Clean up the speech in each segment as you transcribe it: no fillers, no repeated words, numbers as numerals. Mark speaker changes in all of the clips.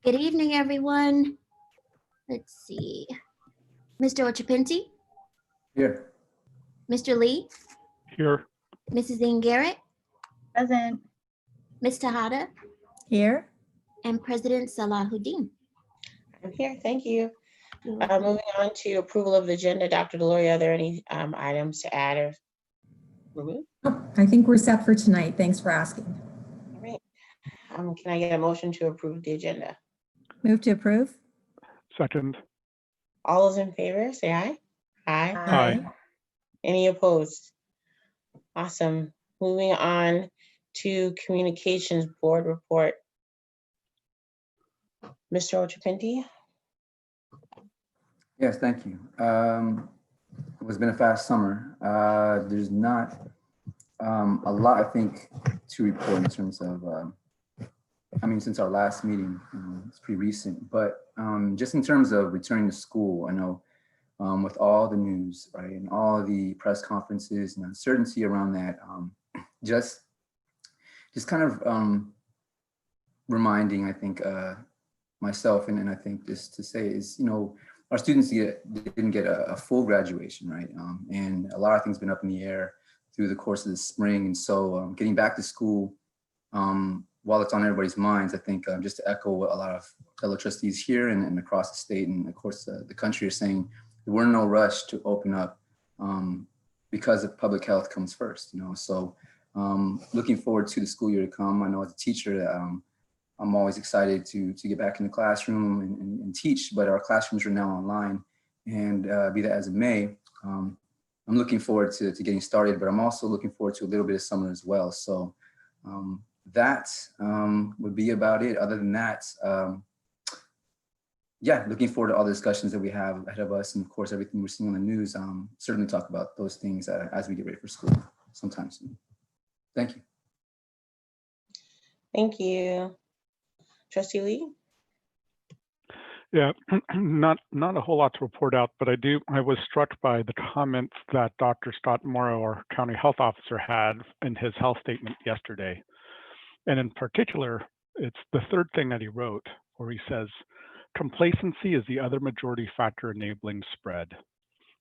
Speaker 1: Good evening, everyone. Let's see. Mr. Ochapinti,
Speaker 2: Here.
Speaker 1: Mr. Lee,
Speaker 3: Here.
Speaker 1: Mrs. Ian Garrett,
Speaker 4: Present.
Speaker 1: Ms. Tejada,
Speaker 4: Here.
Speaker 1: and President Salahuddin.
Speaker 5: I'm here, thank you. Moving on to approval of the agenda, Dr. Deloria, are there any items to add or remove?
Speaker 6: Oh, I think we're set for tonight. Thanks for asking.
Speaker 5: All right. Can I get a motion to approve the agenda?
Speaker 4: Move to approve.
Speaker 3: Second.
Speaker 5: All those in favor, say aye. Aye.
Speaker 3: Aye.
Speaker 5: Any opposed? Awesome. Moving on to Communications Board report. Mr. Ochapinti?
Speaker 2: Yes, thank you. It's been a fast summer. There's not a lot, I think, to report in terms of, since our last meeting, it's pretty recent, but just in terms of returning to school, I know with all the news, right, and all the press conferences and uncertainty around that, just kind of reminding, I think, myself, and I think this to say is, our students didn't get a full graduation, right? And a lot of things been up in the air through the course of the spring. And so getting back to school, while it's on everybody's minds, I think just to echo what a lot of fellow trustees here and across the state and of course the country are saying, we're in no rush to open up because of public health comes first, So looking forward to the school year to come. I know as a teacher, I'm always excited to get back in the classroom and teach, but our classrooms are now online, and be that as it may, I'm looking forward to getting started, but I'm also looking forward to a little bit of summer as well. So that would be about it. Other than that, yeah, looking forward to all the discussions that we have ahead of us, and of course, everything we're seeing on the news, certainly talk about those things as we get ready for school sometime soon. Thank you.
Speaker 5: Thank you. Trustee Lee?
Speaker 3: Yeah, not a whole lot to report out, but I was struck by the comments that Dr. Scott Morrow, our county health officer, had in his health statement yesterday. And in particular, it's the third thing that he wrote, where he says, complacency is the other majority factor enabling spread.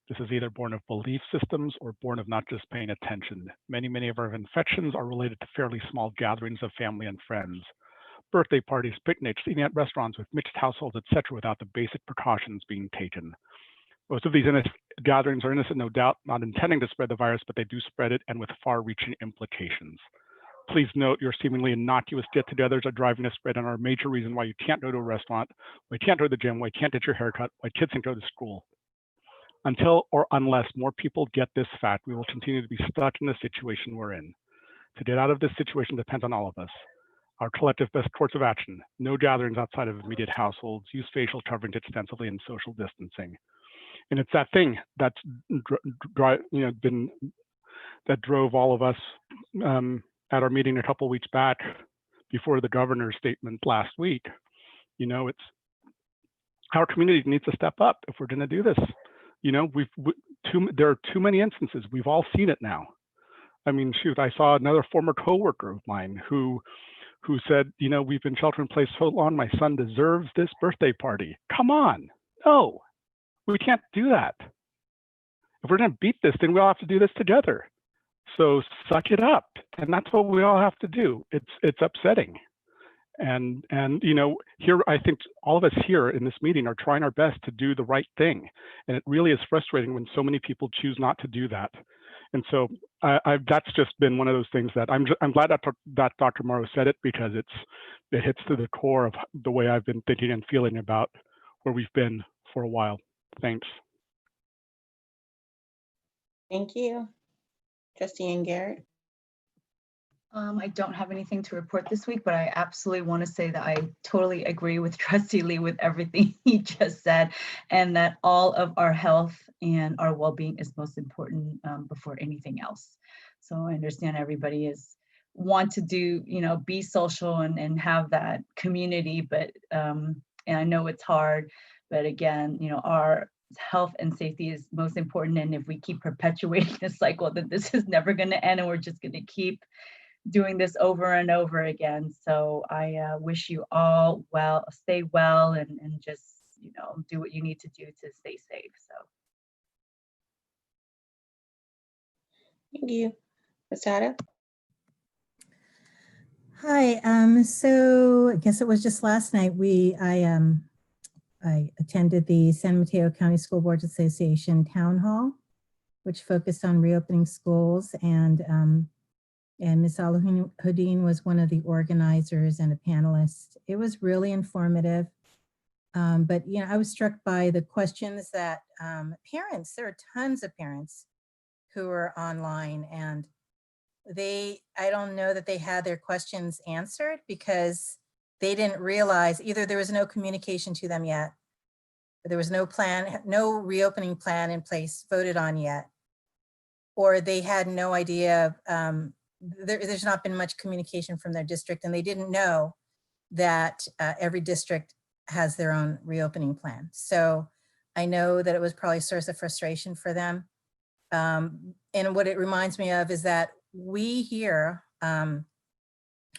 Speaker 3: This is either born of belief systems or born of not just paying attention. Many of our infections are related to fairly small gatherings of family and friends. Birthday parties, picnics, eating at restaurants with mixed households, etc., without the basic precautions being taken. Most of these gatherings are innocent, no doubt, not intending to spread the virus, but they do spread it, and with far-reaching implications. Please note your seemingly innocuous get-togethers are driving a spread and are a major reason why you can't go to a restaurant, why you can't go to the gym, why you can't get your hair cut, why kids can't go to school. Until or unless more people get this fact, we will continue to be stuck in the situation we're in. To get out of this situation depends on all of us. Our collective best course of action: no gatherings outside of immediate households, use facial coverings extensively, and social distancing. And it's that thing that's that drove all of us at our meeting a couple of weeks back before the governor's statement last week. It's our community needs to step up if we're going to do this. There are too many instances. We've all seen it now. I mean, shoot, I saw another former coworker of mine who said, we've been sheltering in place so long, my son deserves this birthday party. Come on. No, we can't do that. If we're going to beat this, then we all have to do this together. So suck it up. And that's what we all have to do. It's upsetting. And here, I think all of us here in this meeting are trying our best to do the right thing. And it really is frustrating when so many people choose not to do that. And so that's just been one of those things that I'm glad that Dr. Morrow said it, because it hits to the core of the way I've been thinking and feeling about where we've been for a while. Thanks.
Speaker 5: Thank you. Trustee Ian Garrett?
Speaker 4: I don't have anything to report this week, but I absolutely want to say that I totally agree with Trustee Lee with everything he just said, and that all of our health and our well-being is most important before anything else. So I understand everybody want to do, be social and have that community, but and I know it's hard, but again, our health and safety is most important. And if we keep perpetuating this cycle, then this is never going to end, and we're just going to keep doing this over and over again. So I wish you all well, stay well, and just, you know, do what you need to do to stay safe. So.
Speaker 5: Thank you. Ms. Tata?
Speaker 6: Hi, so I guess it was just last night, I attended the San Mateo County School Boards Association Town Hall, which focused on reopening schools, and Ms. Houdin was one of the organizers and a panelist. It was really informative. But you know, I was struck by the questions that parents, there are tons of parents who are online, and I don't know that they had their questions answered because they didn't realize either there was no communication to them yet, there was no plan, no reopening plan in place voted on yet, or they had no idea. There's not been much communication from their district, and they didn't know that every district has their own reopening plan. So I know that it was probably a source of frustration for them. And what it reminds me of is that we here,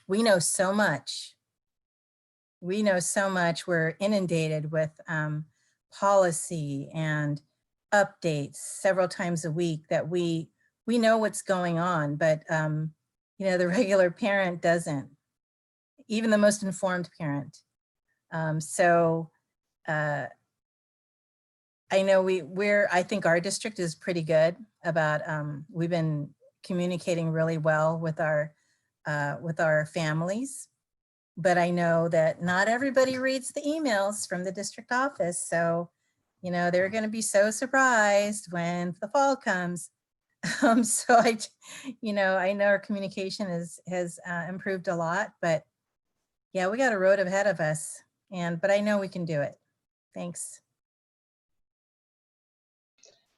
Speaker 6: we know so much. We know so much. We're inundated with policy and updates several times a week that we know what's going on, but you know, the regular parent doesn't, even the most informed parent. I know I think our district is pretty good about, we've been communicating really well with our families, but I know that not everybody reads the emails from the district office. So, you know, they're going to be so surprised when the fall comes. So I know our communication has improved a lot, but yeah, we got a road ahead of us, but I know we can do it. Thanks.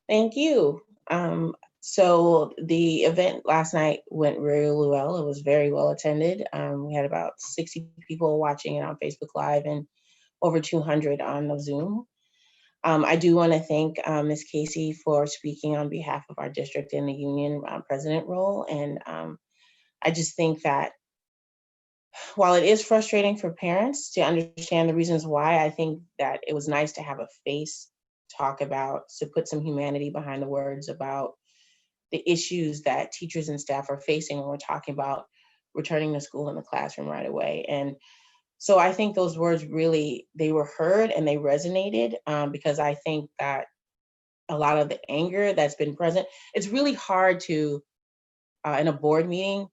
Speaker 5: Thank you. So the event last night went really well. It was very well attended. We had about 60 people watching it on Facebook Live and over 200 on the Zoom. I do want to thank Ms. Casey for speaking on behalf of our district in the union president role. And I just think that while it is frustrating for parents to understand the reasons why, I think that it was nice to have a face talk about, to put some humanity behind the words about the issues that teachers and staff are facing when we're talking about returning to school in the classroom right away. And so I think those words really, they were heard and they resonated, because I think that a lot of the anger that's been present, it's really hard to, in a board meeting,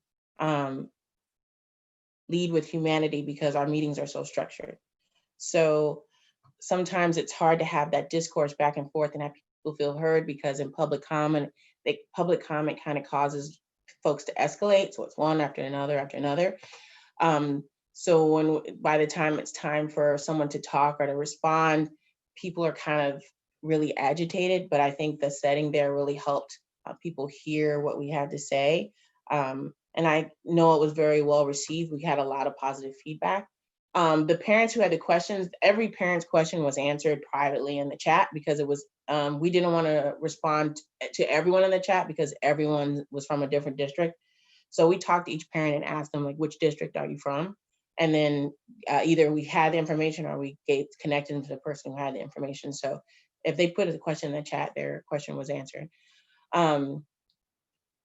Speaker 5: lead with humanity because our meetings are so structured. So sometimes it's hard to have that discourse back and forth and have people feel heard, because in public comment kind of causes folks to escalate. So it's one after another after another. So by the time it's time for someone to talk or to respond, people are kind of really agitated, but I think the setting there really helped people hear what we had to say. And I know it was very well received. We had a lot of positive feedback. The parents who had the questions, every parent's question was answered privately in the chat, because it was, we didn't want to respond to everyone in the chat because everyone was from a different district. So we talked to each parent and asked them, like, which district are you from? And then either we had the information or we connected them to the person who had the information. So if they put a question in the chat, their question was answered.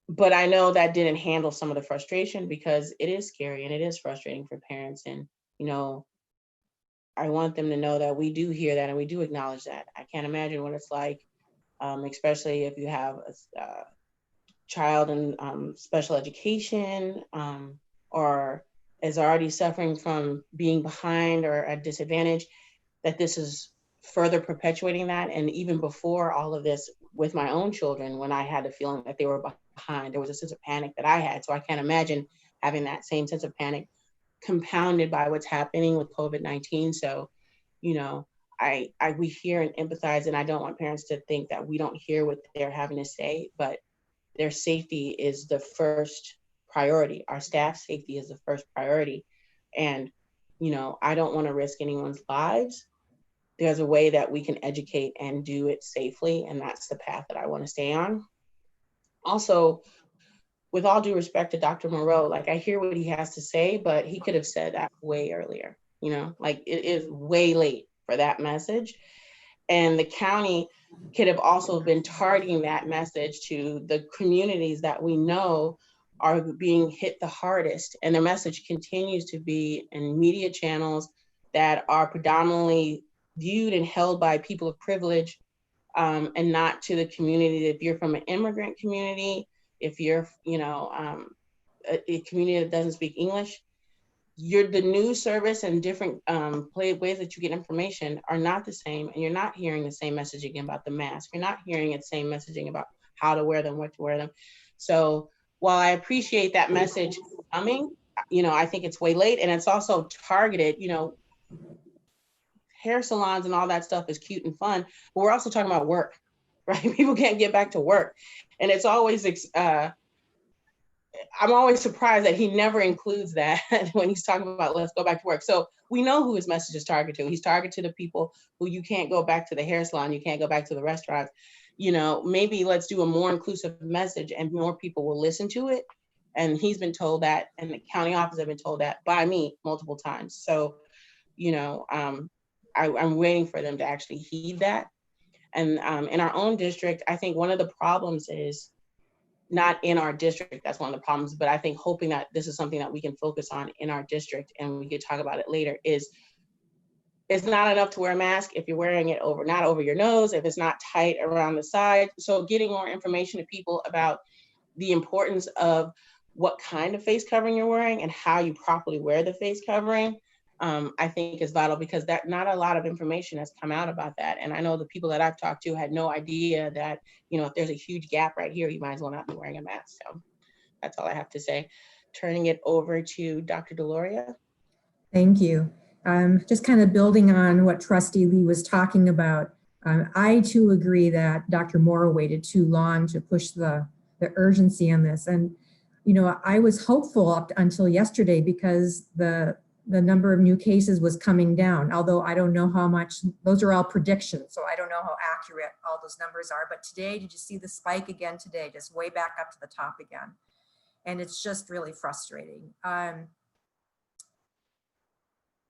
Speaker 5: But I know that didn't handle some of the frustration, because it is scary and it is frustrating for parents. And, you know, I want them to know that we do hear that and we do acknowledge that. I can't imagine what it's like, especially if you have a child in special education, or is already suffering from being behind or at disadvantage, that this is further perpetuating that. And even before all of this, with my own children, when I had the feeling that they were behind, there was a sense of panic that I had. So I can't imagine having that same sense of panic compounded by what's happening with COVID-19. So, you know, we hear and empathize, and I don't want parents to think that we don't hear what they're having to say, but their safety is the first priority. Our staff safety is the first priority. And, you know, I don't want to risk anyone's lives. There's a way that we can educate and do it safely, and that's the path that I want to stay on. Also, with all due respect to Dr. Moreau, like I hear what he has to say, but he could have said that way earlier, you know, like it is way late for that message. And the county could have also been targeting that message to the communities that we know are being hit the hardest. And the message continues to be in media channels that are predominantly viewed and held by people of privilege, and not to the community. If you're from an immigrant community, if you're, you know, a community that doesn't speak English, the news service and different ways that you get information are not the same, and you're not hearing the same messaging about the mask. You're not hearing the same messaging about how to wear them, what to wear them. So while I appreciate that message coming, you know, I think it's way late, and it's also targeted. You know, hair salons and all that stuff is cute and fun, but we're also talking about work, right? People can't get back to work, and it's always I'm always surprised that he never includes that when he's talking about let's go back to work. So we know who his message is targeted to. He's targeted to the people who you can't go back to the hair salon, you can't go back to the restaurants. You know, maybe let's do a more inclusive message and more people will listen to it. And he's been told that, and the county office have been told that by me multiple times. So, you know, I'm waiting for them to actually heed that. And in our own district, I think one of the problems is not in our district, that's one of the problems, but I think hoping that this is something that we can focus on in our district, and we could talk about it later, is it's not enough to wear a mask if you're wearing it over, not over your nose, if it's not tight around the side. So getting more information to people about the importance of what kind of face covering you're wearing and how you properly wear the face covering, I think is vital, because that not a lot of information has come out about that. And I know the people that I've talked to had no idea that, you know, if there's a huge gap right here, you might as well not be wearing a mask. So that's all I have to say. Turning it over to Dr. Deloria.
Speaker 7: Thank you. Just kind of building on what Trustee Lee was talking about, I too agree that Dr. Morrow waited too long to push the urgency on this. And, you know, I was hopeful up until yesterday because the number of new cases was coming down, although I don't know how much, those are all predictions, so I don't know how accurate all those numbers are. But today, did you see the spike again today, just way back up to the top again? And it's just really frustrating.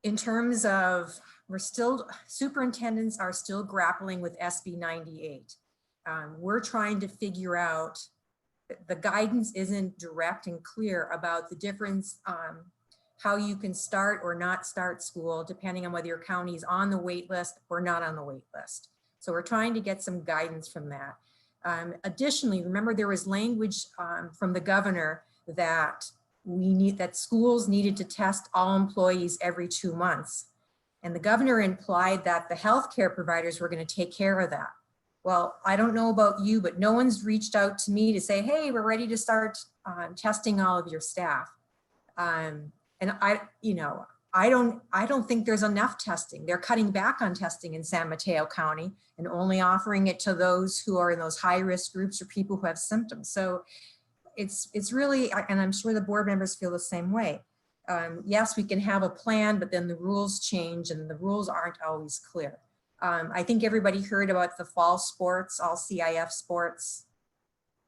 Speaker 7: In terms of, superintendents are still grappling with SB 98. We're trying to figure out, the guidance isn't direct and clear about the difference how you can start or not start school, depending on whether your county is on the wait list or not on the wait list. So we're trying to get some guidance from that. Additionally, remember there was language from the governor that schools needed to test all employees every 2 months. And the governor implied that the healthcare providers were going to take care of that. Well, I don't know about you, but no one's reached out to me to say, hey, we're ready to start testing all of your staff. And I don't think there's enough testing. They're cutting back on testing in San Mateo County and only offering it to those who are in those high risk groups or people who have symptoms. So it's really, and I'm sure the board members feel the same way. Yes, we can have a plan, but then the rules change and the rules aren't always clear. I think everybody heard about the fall sports, all CIF sports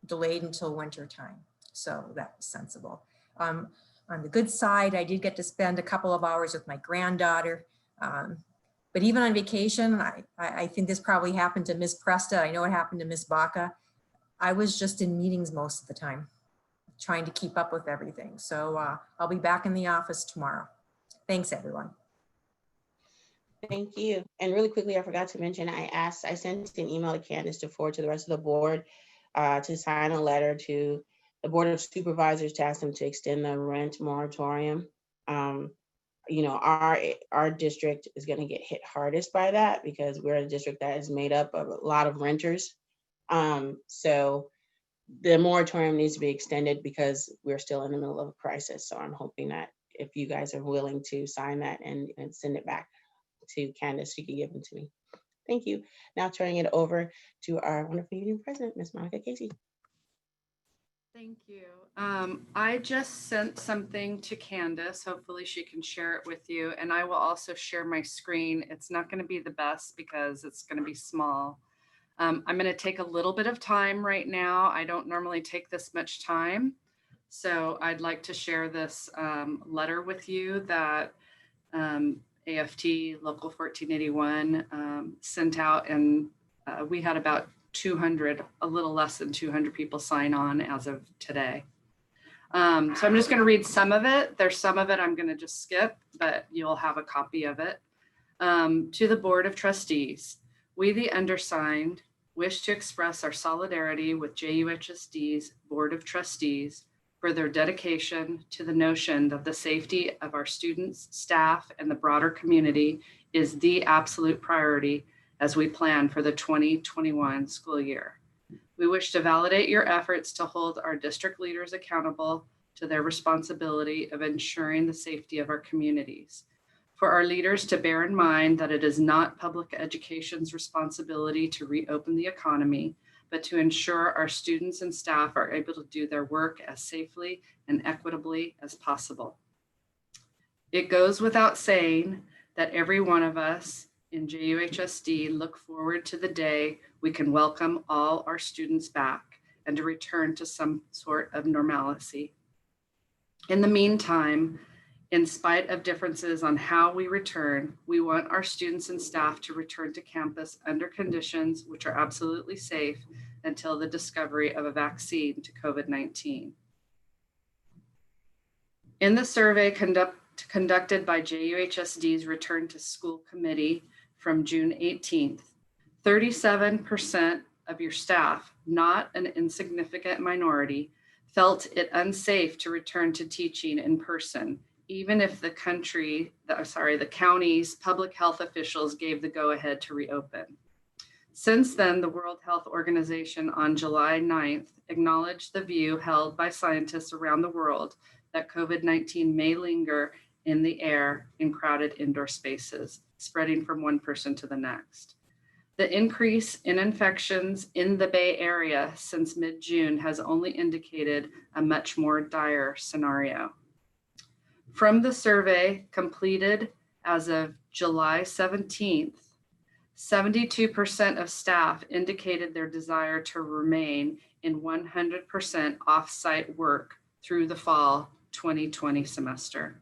Speaker 7: delayed until winter time. So that was sensible. On the good side, I did get to spend a couple of hours with my granddaughter. But even on vacation, I think this probably happened to Ms. Presta. I know it happened to Ms. Baca. I was just in meetings most of the time, trying to keep up with everything. So I'll be back in the office tomorrow. Thanks, everyone.
Speaker 5: Thank you. And really quickly, I forgot to mention, I sent an email to Candace to forward to the rest of the board to sign a letter to the Board of Supervisors to ask them to extend the rent moratorium. You know, our district is going to get hit hardest by that because we're a district that is made up of a lot of renters. So the moratorium needs to be extended because we're still in the middle of a crisis. So I'm hoping that if you guys are willing to sign that and send it back to Candace, she can give them to me. Thank you. Now turning it over to our wonderful union president, Ms. Monica Casey.
Speaker 8: Thank you. I just sent something to Candace. Hopefully she can share it with you. And I will also share my screen. It's not going to be the best because it's going to be small. I'm going to take a little bit of time right now. I don't normally take this much time. So I'd like to share this letter with you that AFT Local 1481 sent out, and we had about 200, a little less than 200 people sign on as of today. So I'm just going to read some of it. There's some of it I'm going to just skip, but you'll have a copy of it. To the Board of Trustees, we, the undersigned, wish to express our solidarity with JUHSD's Board of Trustees for their dedication to the notion that the safety of our students, staff, and the broader community is the absolute priority as we plan for the 2021 school year. We wish to validate your efforts to hold our district leaders accountable to their responsibility of ensuring the safety of our communities. For our leaders to bear in mind that it is not public education's responsibility to reopen the economy, but to ensure our students and staff are able to do their work as safely and equitably as possible. It goes without saying that every one of us in JUHSD look forward to the day we can welcome all our students back and to return to some sort of normalcy. In the meantime, in spite of differences on how we return, we want our students and staff to return to campus under conditions which are absolutely safe until the discovery of a vaccine to COVID-19. In the survey conducted by JUHSD's Return to School Committee from June 18th, 37% of your staff, not an insignificant minority, felt it unsafe to return to teaching in person, even if the county's public health officials gave the go-ahead to reopen. Since then, the World Health Organization on July 9th acknowledged the view held by scientists around the world that COVID-19 may linger in the air in crowded indoor spaces, spreading from one person to the next. The increase in infections in the Bay Area since mid-June has only indicated a much more dire scenario. From the survey completed as of July 17th, 72% of staff indicated their desire to remain in 100% off-site work through the fall 2020 semester.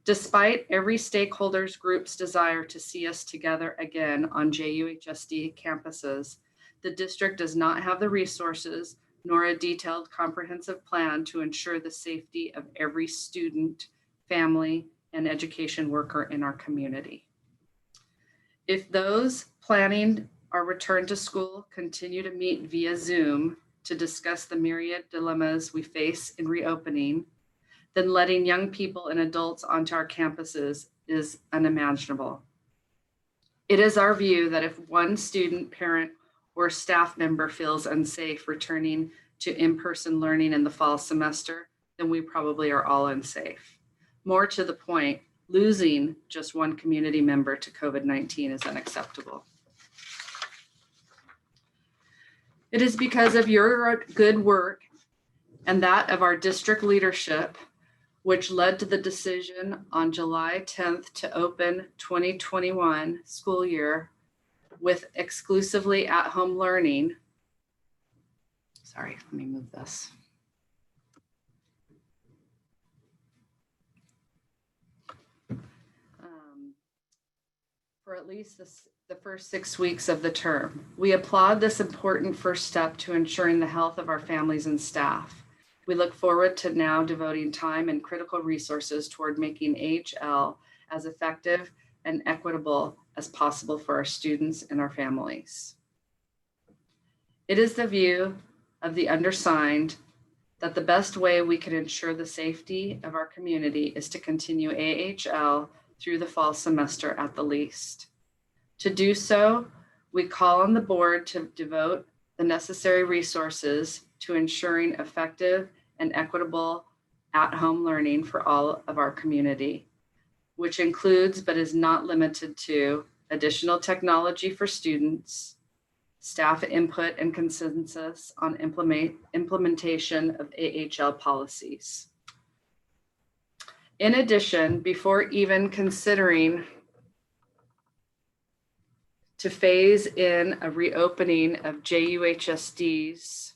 Speaker 8: Despite every stakeholders group's desire to see us together again on JUHSD campuses, the district does not have the resources nor a detailed comprehensive plan to ensure the safety of every student, family, and education worker in our community. If those planning our return to school continue to meet via Zoom to discuss the myriad dilemmas we face in reopening, then letting young people and adults onto our campuses is unimaginable. It is our view that if one student, parent, or staff member feels unsafe returning to in-person learning in the fall semester, then we probably are all unsafe. More to the point, losing just one community member to COVID-19 is unacceptable. It is because of your good work and that of our district leadership, which led to the decision on July 10th to open 2021 school year with exclusively at-home learning. Sorry, let me move this. For at least the first 6 weeks of the term. We applaud this important first step to ensuring the health of our families and staff. We look forward to now devoting time and critical resources toward making AHL as effective and equitable as possible for our students and our families. It is the view of the undersigned that the best way we can ensure the safety of our community is to continue AHL through the fall semester at the least. To do so, we call on the board to devote the necessary resources to ensuring effective and equitable at-home learning for all of our community, which includes but is not limited to additional technology for students, staff input and consensus on implementation of AHL policies. In addition, before even considering to phase in a reopening of JUHSD's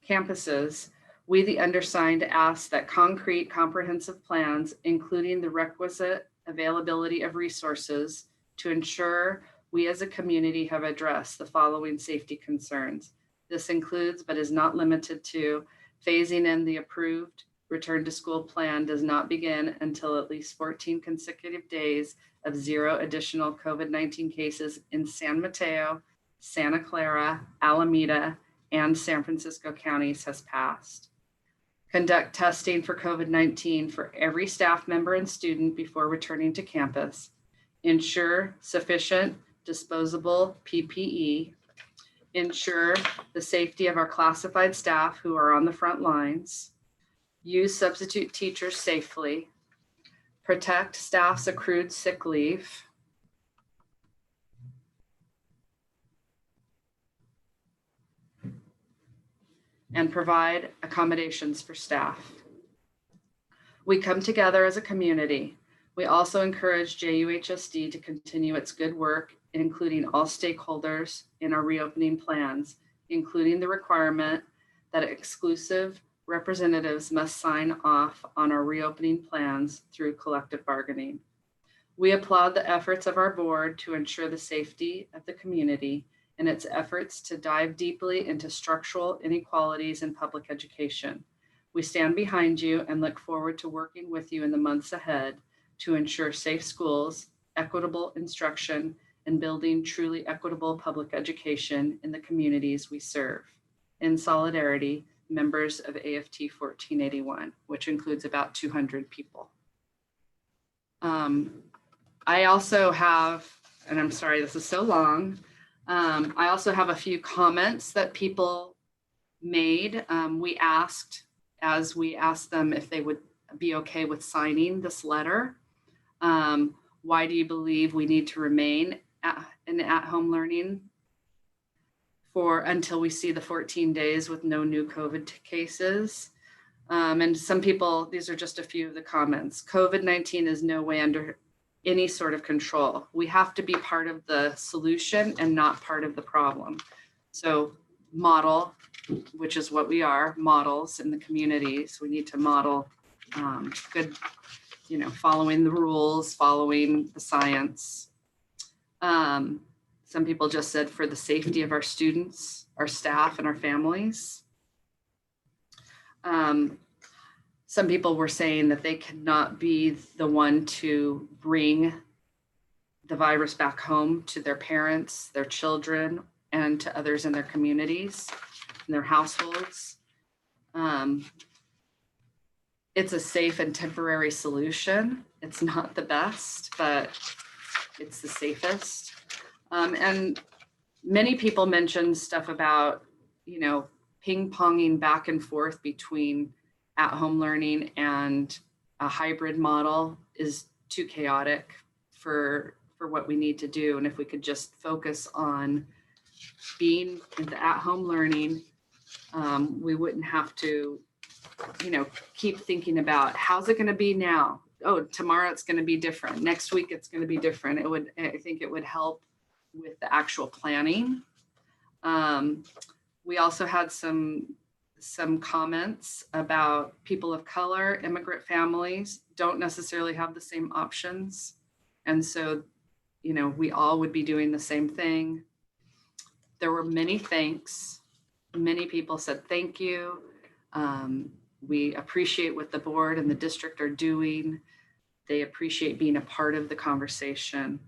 Speaker 8: campuses, We, the undersigned, ask that concrete, comprehensive plans, including the requisite availability of resources to ensure we as a community have addressed the following safety concerns. This includes, but is not limited to, phasing in the approved return to school plan does not begin until at least 14 consecutive days of 0 additional COVID-19 cases in San Mateo, Santa Clara, Alameda, and San Francisco counties has passed. Conduct testing for COVID-19 for every staff member and student before returning to campus. Ensure sufficient disposable PPE. Ensure the safety of our classified staff who are on the front lines. Use substitute teachers safely. Protect staff's accrued sick leave. And provide accommodations for staff. We come together as a community. We also encourage JUHSD to continue its good work, including all stakeholders in our reopening plans, including the requirement that exclusive representatives must sign off on our reopening plans through collective bargaining. We applaud the efforts of our board to ensure the safety of the community and its efforts to dive deeply into structural inequalities in public education. We stand behind you and look forward to working with you in the months ahead to ensure safe schools, equitable instruction, and building truly equitable public education in the communities we serve. In solidarity, members of AFT 1481, which includes about 200 people. I also have, and I'm sorry, this is so long. I also have a few comments that people made. We asked, as we asked them if they would be okay with signing this letter. Why do you believe we need to remain in at-home learning until we see the 14 days with no new COVID cases? And some people, these are just a few of the comments. COVID-19 is no way under any sort of control. We have to be part of the solution and not part of the problem. So model, which is what we are, models in the communities. We need to model good, following the rules, following the science. Some people just said for the safety of our students, our staff, and our families. Some people were saying that they cannot be the one to bring the virus back home to their parents, their children, and to others in their communities, in their households. It's a safe and temporary solution. It's not the best, but it's the safest. And many people mentioned stuff about, ping-ponging back and forth between at-home learning and a hybrid model is too chaotic for what we need to do. And if we could just focus on being in the at-home learning, we wouldn't have to, keep thinking about how's it going to be now? Oh, tomorrow it's going to be different. Next week it's going to be different. I think it would help with the actual planning. We also had some comments about people of color, immigrant families don't necessarily have the same options. And so, we all would be doing the same thing. There were many thanks. Many people said, thank you. We appreciate what the board and the district are doing. They appreciate being a part of the conversation.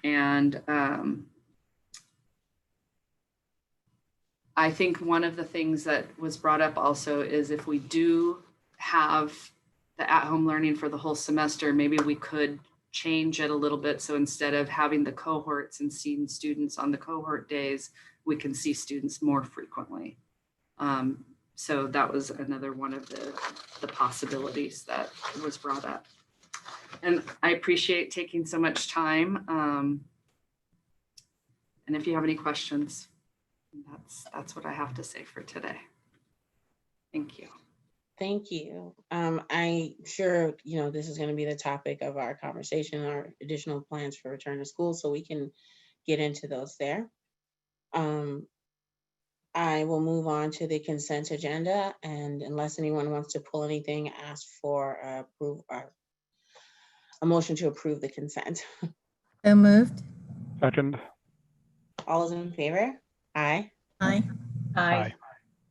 Speaker 8: And I think one of the things that was brought up also is if we do have the at-home learning for the whole semester, maybe we could change it a little bit. So instead of having the cohorts and seeing students on the cohort days, we can see students more frequently. So that was another one of the possibilities that was brought up. And I appreciate taking so much time. And if you have any questions, that's what I have to say for today. Thank you.
Speaker 5: Thank you. I'm sure, this is going to be the topic of our conversation, our additional plans for return to school, so we can get into those there. I will move on to the consent agenda, and unless anyone wants to pull anything, ask for a motion to approve the consent.
Speaker 6: So moved.
Speaker 3: Second.
Speaker 5: All those in favor? Aye.
Speaker 6: Aye.
Speaker 8: Aye.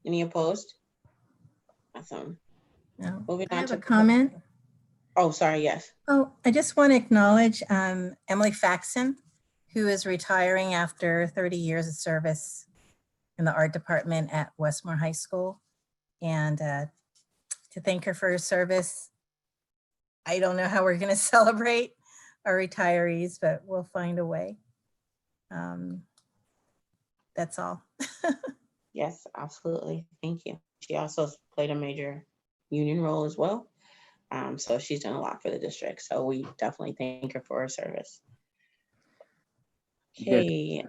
Speaker 5: Any opposed? Awesome.
Speaker 6: No.
Speaker 5: Moving
Speaker 6: I
Speaker 5: on
Speaker 6: have
Speaker 5: to
Speaker 6: a comment.
Speaker 5: Oh, sorry, yes.
Speaker 6: Oh, I just want to acknowledge Emily Faxon, who is retiring after 30 years of service in the art department at Westmore High School. And to thank her for her service. I don't know how we're going to celebrate our retirees, but we'll find a way. That's all.
Speaker 5: Yes, absolutely. Thank you. She also played a major union role as well. So she's done a lot for the district. So we definitely thank her for her service. Okay.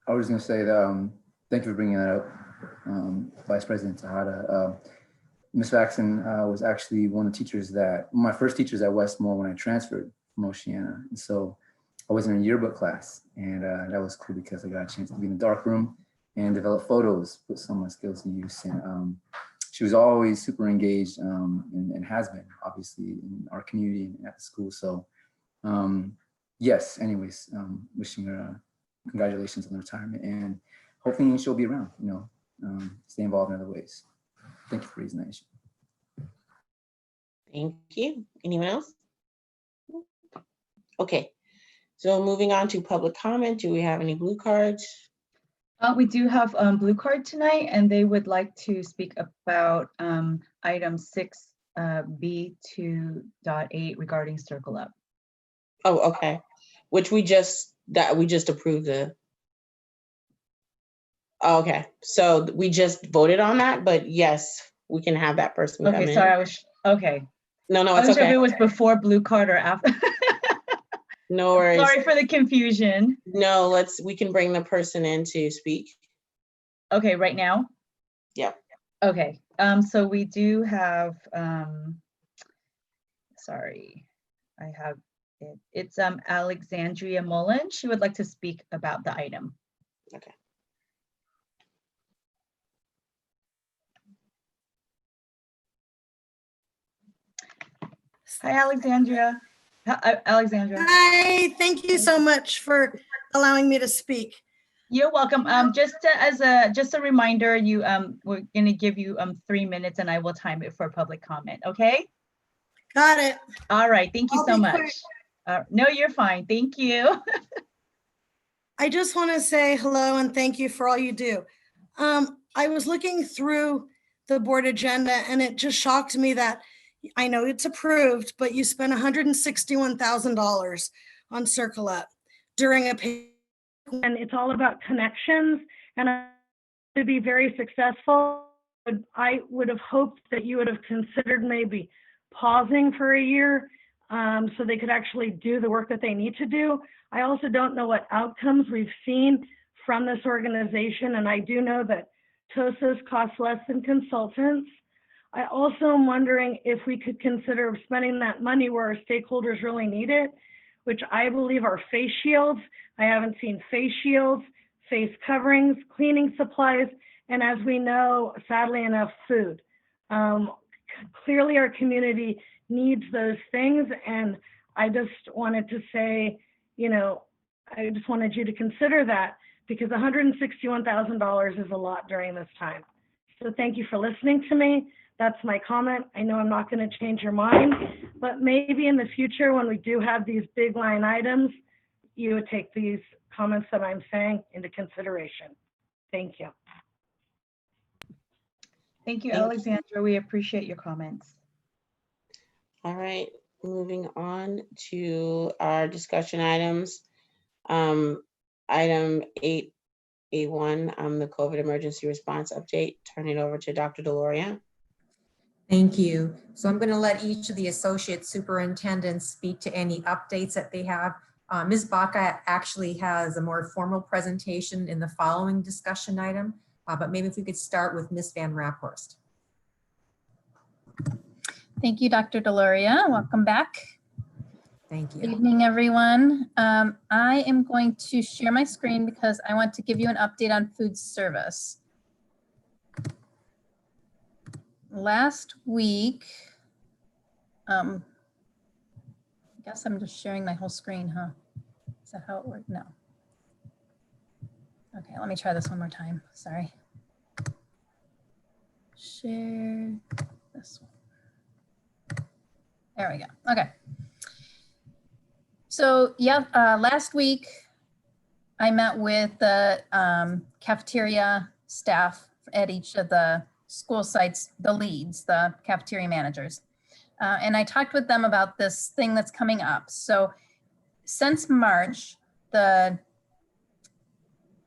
Speaker 2: I was going to say that, thank you for bringing that up, Vice President Tejada. Ms. Faxon was actually one of the teachers my first teachers at Westmore when I transferred from Oceana. And so I was in a yearbook class, and that was cool because I got a chance to be in the dark room and develop photos, put some of my skills to use. And she was always super engaged and has been, obviously, in our community and at the school. So yes, anyways, wishing her congratulations on the retirement, and hopefully she'll be around, stay involved in other ways. Thank you for raising that issue.
Speaker 5: Thank you. Anyone else? Okay. So moving on to public comment. Do we have any blue cards?
Speaker 4: We do have blue card tonight, and they would like to speak about item 6B2.8 regarding Circle Up.
Speaker 5: Oh, okay. Which we just approved the. Oh, okay. So we just voted on that, but yes, we can have that person come in.
Speaker 4: Okay, sorry, okay.
Speaker 5: No,
Speaker 4: I
Speaker 5: it's
Speaker 4: wasn't sure if
Speaker 5: okay.
Speaker 4: it was before blue card or after.
Speaker 5: No worries.
Speaker 4: Sorry for the confusion.
Speaker 5: No, we can bring the person in to speak.
Speaker 4: Okay, right now?
Speaker 5: Yep.
Speaker 4: Okay, so we do have, sorry, I have it. It's Alexandria Mullen. She would like to speak about the item.
Speaker 5: Okay.
Speaker 4: Hi, Alexandria. Alexandra.
Speaker 9: Hi, thank you so much for allowing me to speak.
Speaker 4: You're welcome. Just a reminder, we're going to give you 3 minutes, and I will time it for public comment. Okay.
Speaker 9: Got it.
Speaker 4: All right. Thank you
Speaker 9: I'll
Speaker 4: so
Speaker 9: be
Speaker 4: much.
Speaker 9: quick.
Speaker 4: No, you're fine. Thank you.
Speaker 9: I just want to say hello and thank you for all you do. I was looking through the board agenda, and it just shocked me that I know it's approved, but you spent $161,000 on Circle Up during a pandemic. And it's all about connections, and to be very successful, I would have hoped that you would have considered maybe pausing for a year so they could actually do the work that they need to do. I also don't know what outcomes we've seen from this organization, and I do know that TOSAs cost less than consultants. I also am wondering if we could consider spending that money where our stakeholders really need it, which I believe are face shields. I haven't seen face shields, face coverings, cleaning supplies, and as we know, sadly enough, food. Clearly our community needs those things, and I just wanted to say, I just wanted you to consider that, because $161,000 is a lot during this time. So thank you for listening to me. That's my comment. I know I'm not going to change your mind, but maybe in the future when we do have these big line items, you would take these comments that I'm saying into consideration. Thank you.
Speaker 4: Thank you, Alexandra. We appreciate your comments.
Speaker 5: All right, moving on to our discussion items. Item 8A1, the COVID emergency response update. Turn it over to Dr. Deloria.
Speaker 7: Thank you. So I'm going to let each of the associate superintendents speak to any updates that they have. Ms. Baca actually has a more formal presentation in the following discussion item, but maybe if we could start with Ms. Van Raphorst.
Speaker 10: Thank you, Dr. Deloria. Welcome back.
Speaker 7: Thank
Speaker 10: Good
Speaker 7: you.
Speaker 10: evening, everyone. I am going to share my screen because I want to give you an update on food service. Last week, I guess I'm just sharing my whole screen, huh? Is that how it worked? No. Okay, let me try this one more time. Sorry. Share this one. There we go. Okay. So yeah, last week I met with the cafeteria staff at each of the school sites, the leads, the cafeteria managers. And I talked with them about this thing that's coming up. So since March, the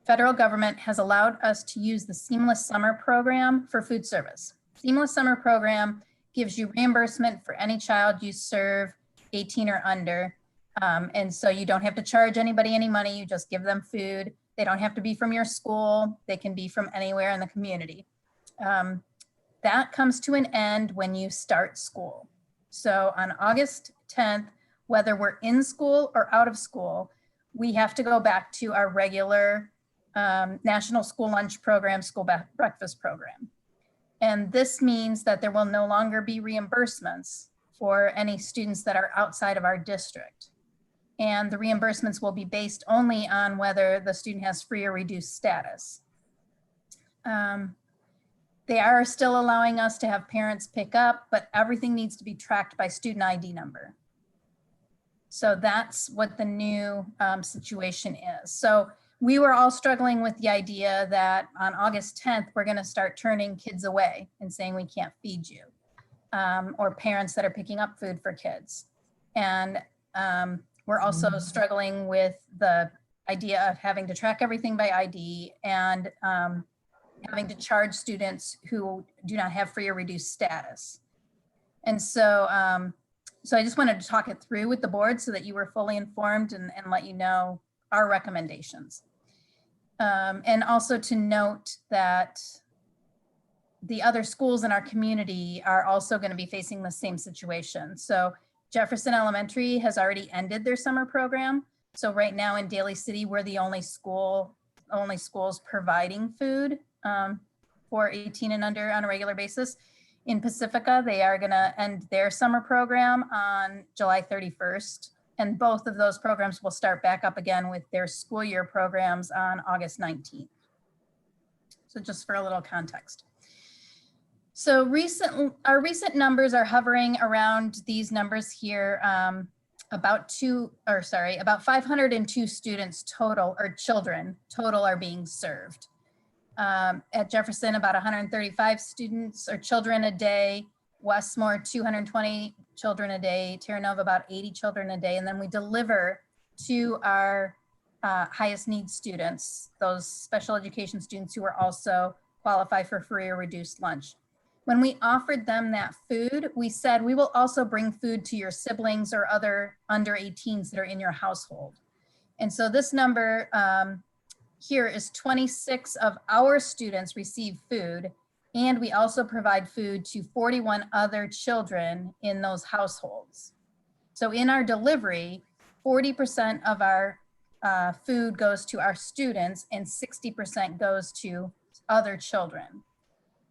Speaker 10: federal government has allowed us to use the Seamless Summer Program for food service. Seamless Summer Program gives you reimbursement for any child you serve 18 or under. And so you don't have to charge anybody any money, you just give them food. They don't have to be from your school, they can be from anywhere in the community. That comes to an end when you start school. So on August 10th, whether we're in school or out of school, we have to go back to our regular National School Lunch Program, School Breakfast Program. And this means that there will no longer be reimbursements for any students that are outside of our district. And the reimbursements will be based only on whether the student has free or reduced status. They are still allowing us to have parents pick up, but everything needs to be tracked by student ID number. So that's what the new situation is. So we were all struggling with the idea that on August 10th, we're gonna start turning kids away and saying we can't feed you, or parents that are picking up food for kids. And we're also struggling with the idea of having to track everything by ID and having to charge students who do not have free or reduced status. And so, so I just wanted to talk it through with the board so that you were fully informed and let you know our recommendations. And also to note that the other schools in our community are also going to be facing the same situation. So Jefferson Elementary has already ended their summer program. So right now in Daly City, we're the only schools providing food for 18 and under on a regular basis. In Pacifica, they are going to end their summer program on July 31st. And both of those programs will start back up again with their school year programs on August 19th. So just for a little context. So our recent numbers are hovering around these numbers here, about 502 students total, or children total, are being served. At Jefferson, about 135 students or children a day, Westmore 220 children a day, Terra Nova about 80 children a day, and then we deliver to our highest need students, those special education students who are also qualify for free or reduced lunch. When we offered them that food, we said we will also bring food to your siblings or other under 18s that are in your household. And so this number here is 26 of our students receive food, and we also provide food to 41 other children in those households. So in our delivery, 40% of our food goes to our students and 60% goes to other children.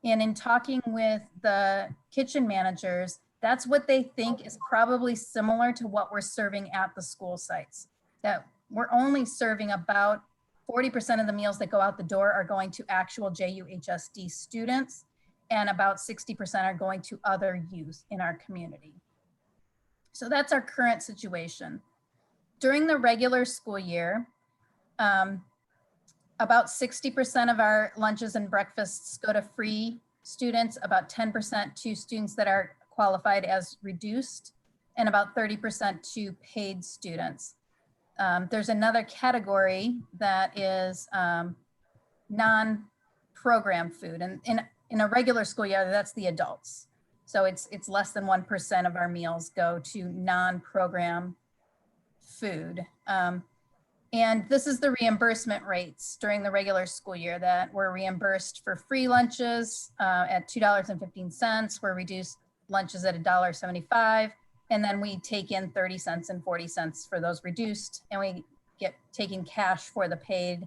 Speaker 10: And in talking with the kitchen managers, that's what they think is probably similar to what we're serving at the school sites. That we're only serving about 40% of the meals that go out the door are going to actual JUHSD students, and about 60% are going to other youth in our community. So that's our current situation. During the regular school year, about 60% of our lunches and breakfasts go to free students, about 10% to students that are qualified as reduced, and about 30% to paid students. There's another category that is non-program food, and in a regular school year, that's the adults. So it's less than 1% of our meals go to non-program food. And this is the reimbursement rates during the regular school year, that we're reimbursed for free lunches at $2.15. We're reduced lunches at $1.75. And then we take in 30 cents and 40 cents for those reduced, and we get taking cash for the paid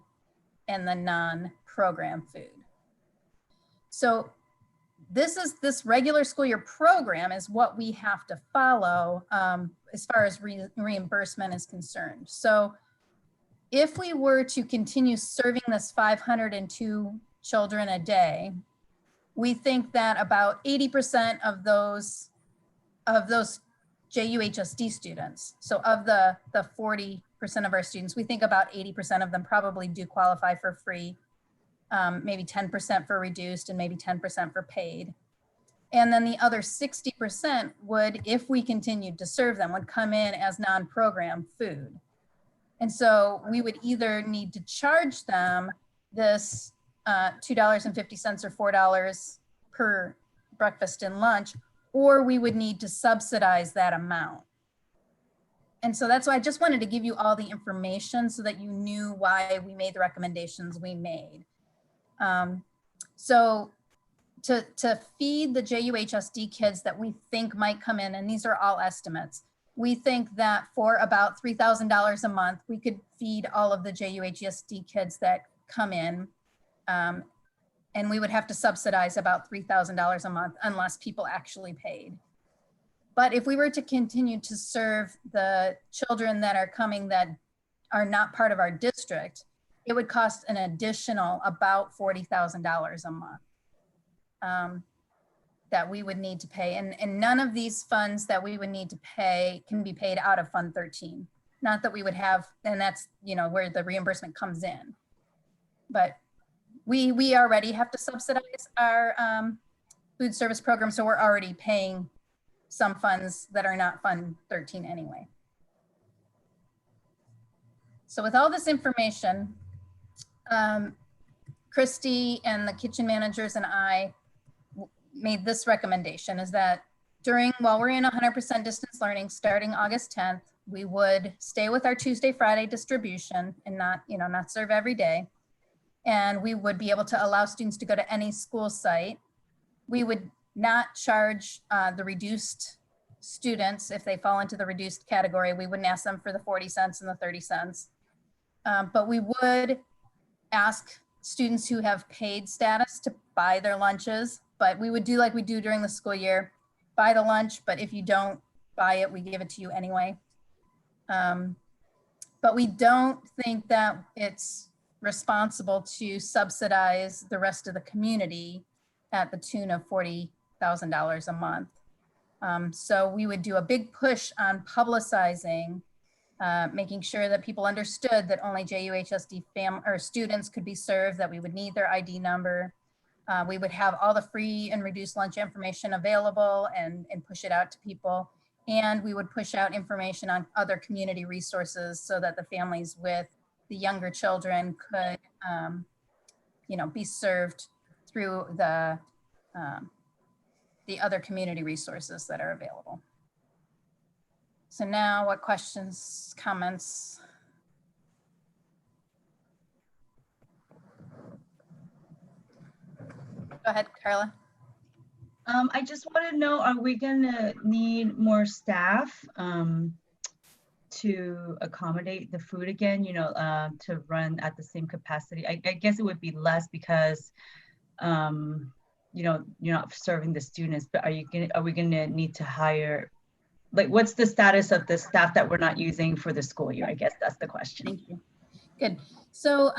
Speaker 10: and the non-program food. So this regular school year program is what we have to follow as far as reimbursement is concerned. So if we were to continue serving this 502 children a day, we think that about 80% of those JUHSD students, so of the 40% of our students, we think about 80% of them probably do qualify for free, maybe 10% for reduced and maybe 10% for paid. And then the other 60% would, if we continued to serve them, would come in as non-program food. And so we would either need to charge them this $2.50 or $4 per breakfast and lunch, or we would need to subsidize that amount. And so that's why I just wanted to give you all the information so that you knew why we made the recommendations we made. So to feed the JUHSD kids that we think might come in, and these are all estimates, we think that for about $3,000 a month, we could feed all of the JUHSD kids that come in. And we would have to subsidize about $3,000 a month unless people actually paid. But if we were to continue to serve the children that are coming that are not part of our district, it would cost an additional about $40,000 a month that we would need to pay. And none of these funds that we would need to pay can be paid out of Fund 13. Not that we would have, and that's, you know, where the reimbursement comes in. But we already have to subsidize our food service program, so we're already paying some funds that are not Fund 13 anyway. So with all this information, Christy and the kitchen managers and I made this recommendation, is that while we're in 100% distance learning starting August 10th, we would stay with our Tuesday, Friday distribution and not serve every day. And we would be able to allow students to go to any school site. We would not charge the reduced students if they fall into the reduced category. We wouldn't ask them for the 40 cents and the 30 cents. But we would ask students who have paid status to buy their lunches, but we would do like we do during the school year, buy the lunch, but if you don't buy it, we give it to you anyway. But we don't think that it's responsible to subsidize the rest of the community at the tune of $40,000 a month. So we would do a big push on publicizing, making sure that people understood that only JUHSD students could be served, that we would need their ID number. We would have all the free and reduced lunch information available and push it out to people. And we would push out information on other community resources so that the families with the younger children could, be served through the other community resources that are available. So now what questions, comments? Go ahead, Carla.
Speaker 4: I just want to know, are we gonna need more staff to accommodate the food again, to run at the same capacity? I guess it would be less because, you're not serving the students, but are we gonna need to hire, like, what's the status of the staff that we're not using for the school year? I guess that's the question.
Speaker 10: Thank you. Good. So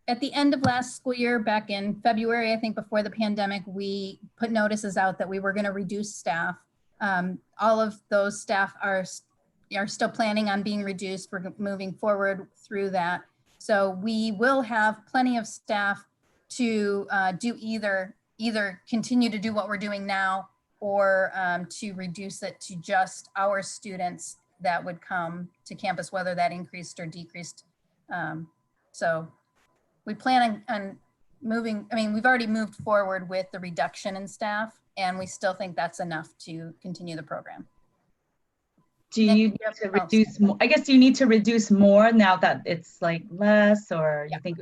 Speaker 10: at the end of last school year, back in February, I think before the pandemic, we put notices out that we were going to reduce staff. All of those staff are still planning on being reduced. We're moving forward through that. So we will have plenty of staff to do either continue to do what we're doing now, or to reduce it to just our students that would come to campus, whether that increased or decreased. So we plan on moving, we've already moved forward with the reduction in staff, and we still think that's enough to continue the program.
Speaker 4: Do you need to reduce more? I guess you need to reduce more now that it's like less, or you think?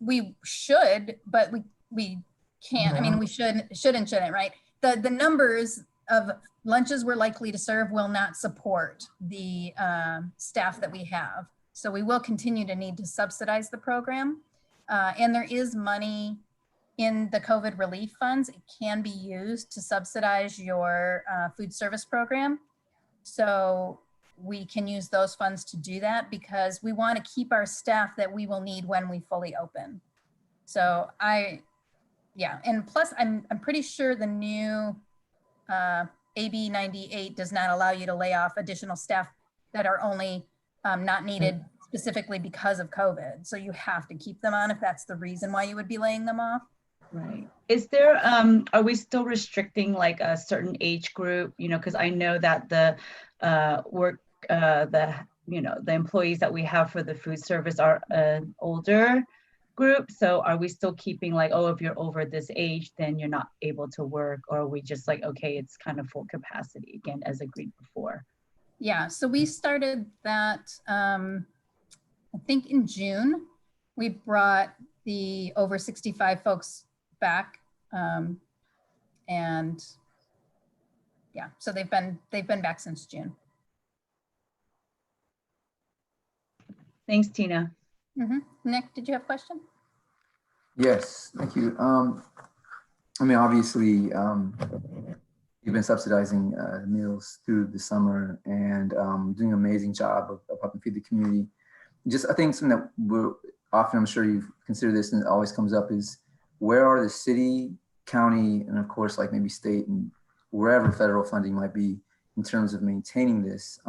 Speaker 10: We should, but we can't. We should and shouldn't, right? The numbers of lunches we're likely to serve will not support the staff that we have. So we will continue to need to subsidize the program. And there is money in the COVID relief funds. It can be used to subsidize your food service program. So we can use those funds to do that because we want to keep our staff that we will need when we fully open. So yeah, and plus I'm pretty sure the new AB 98 does not allow you to lay off additional staff that are only not needed specifically because of COVID. So you have to keep them on if that's the reason why you would be laying them off.
Speaker 4: Right. Is there, are we still restricting like a certain age group? You know, because I know that the the employees that we have for the food service are an older group. So are we still keeping like, oh, if you're over this age, then you're not able to work? Or are we just like, okay, it's kind of full capacity again, as agreed before?
Speaker 10: Yeah, so we started that, I think in June. We brought the over 65 folks back. And yeah, so they've been back since June.
Speaker 4: Thanks, Tina.
Speaker 10: Nick, did you have a question?
Speaker 2: Yes, thank you. I mean, obviously, you've been subsidizing meals through the summer and doing an amazing job of helping feed the community. Just, I think something that we're often, I'm sure you've considered this and it always comes up is, where are the city, county, and of course, like maybe state and wherever federal funding might be in terms of maintaining this,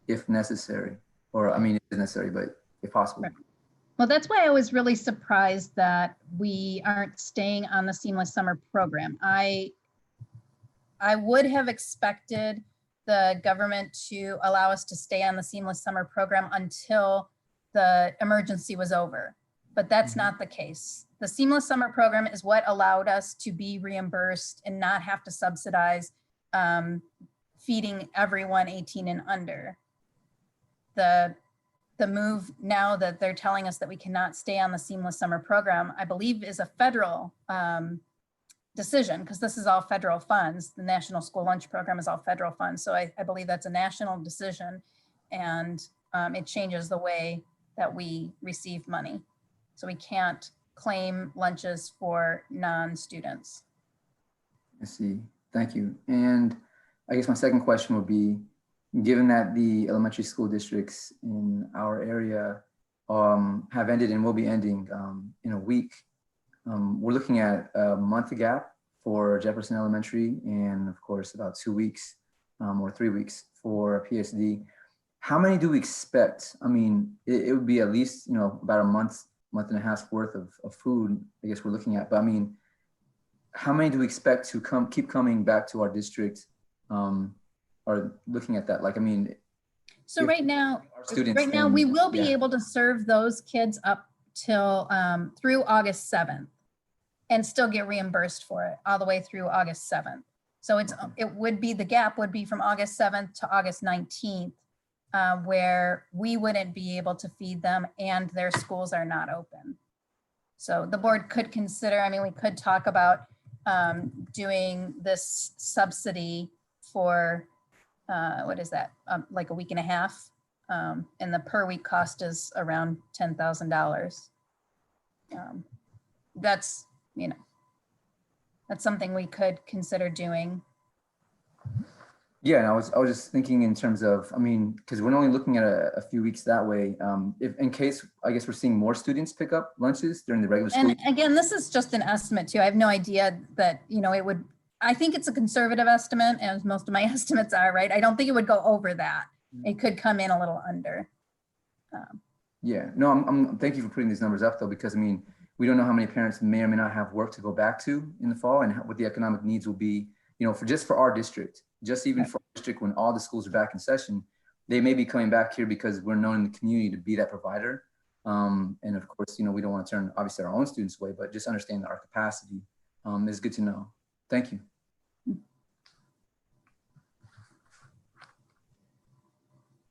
Speaker 2: if necessary, or I mean, it is necessary, but if possible.
Speaker 10: Right. Well, that's why I was really surprised that we aren't staying on the Seamless Summer program. I would have expected the government to allow us to stay on the Seamless Summer program until the emergency was over, but that's not the case. The Seamless Summer program is what allowed us to be reimbursed and not have to subsidize feeding everyone 18 and under. The move now that they're telling us that we cannot stay on the Seamless Summer program, I believe is a federal decision, because this is all federal funds. The National School Lunch Program is all federal funds. So I believe that's a national decision, and it changes the way that we receive money. So we can't claim lunches for non-students.
Speaker 2: I see, thank you. And I guess my second question would be, given that the elementary school districts in our area have ended and will be ending in a week, we're looking at a month gap for Jefferson Elementary and of course about 2 weeks or 3 weeks for PSD. How many do we expect? I mean, it would be at least, you know, about a month and a half's worth of food, I guess we're looking at. But I mean, how many do we expect to keep coming back to our district or looking at that? Like, I mean,
Speaker 10: so right now we will be able to serve those kids up till through August 7th and still get reimbursed for it all the way through August 7th. So it would be, the gap would be from August 7th to August 19th, where we wouldn't be able to feed them and their schools are not open. So the board could consider, I mean, we could talk about doing this subsidy for, what is that? Like a week and a half. And the per week cost is around $10,000. That's, you know, that's something we could consider doing.
Speaker 2: Yeah, and I was just thinking in terms of, I mean, because we're only looking at a few weeks that way. If in case, I guess we're seeing more students pick up lunches during the regular school.
Speaker 10: And again, this is just an estimate too. I have no idea that, you know, it would, I think it's a conservative estimate, as most of my estimates are, right? I don't think it would go over that. It could come in a little under.
Speaker 2: Yeah, no, thank you for putting these numbers up though, because I mean, we don't know how many parents may or may not have work to go back to in the fall and what the economic needs will be, you know, for our district, just even for our district when all the schools are back in session, they may be coming back here because we're known in the community to be that provider. And of course, you know, we don't want to turn obviously our own students away, but just understand our capacity is good to know. Thank you.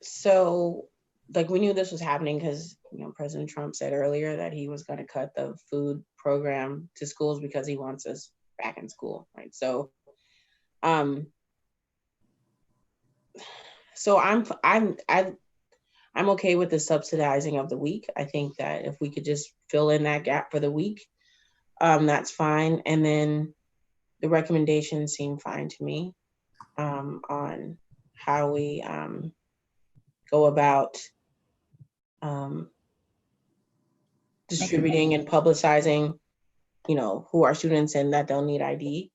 Speaker 5: So like we knew this was happening because, you know, President Trump said earlier that he was going to cut the food program to schools because he wants us back in school, right? So So I'm okay with the subsidizing of the week. I think that if we could just fill in that gap for the week, that's fine. And then the recommendations seem fine to me on how we go about distributing and publicizing, you know, who are students and that they'll need ID.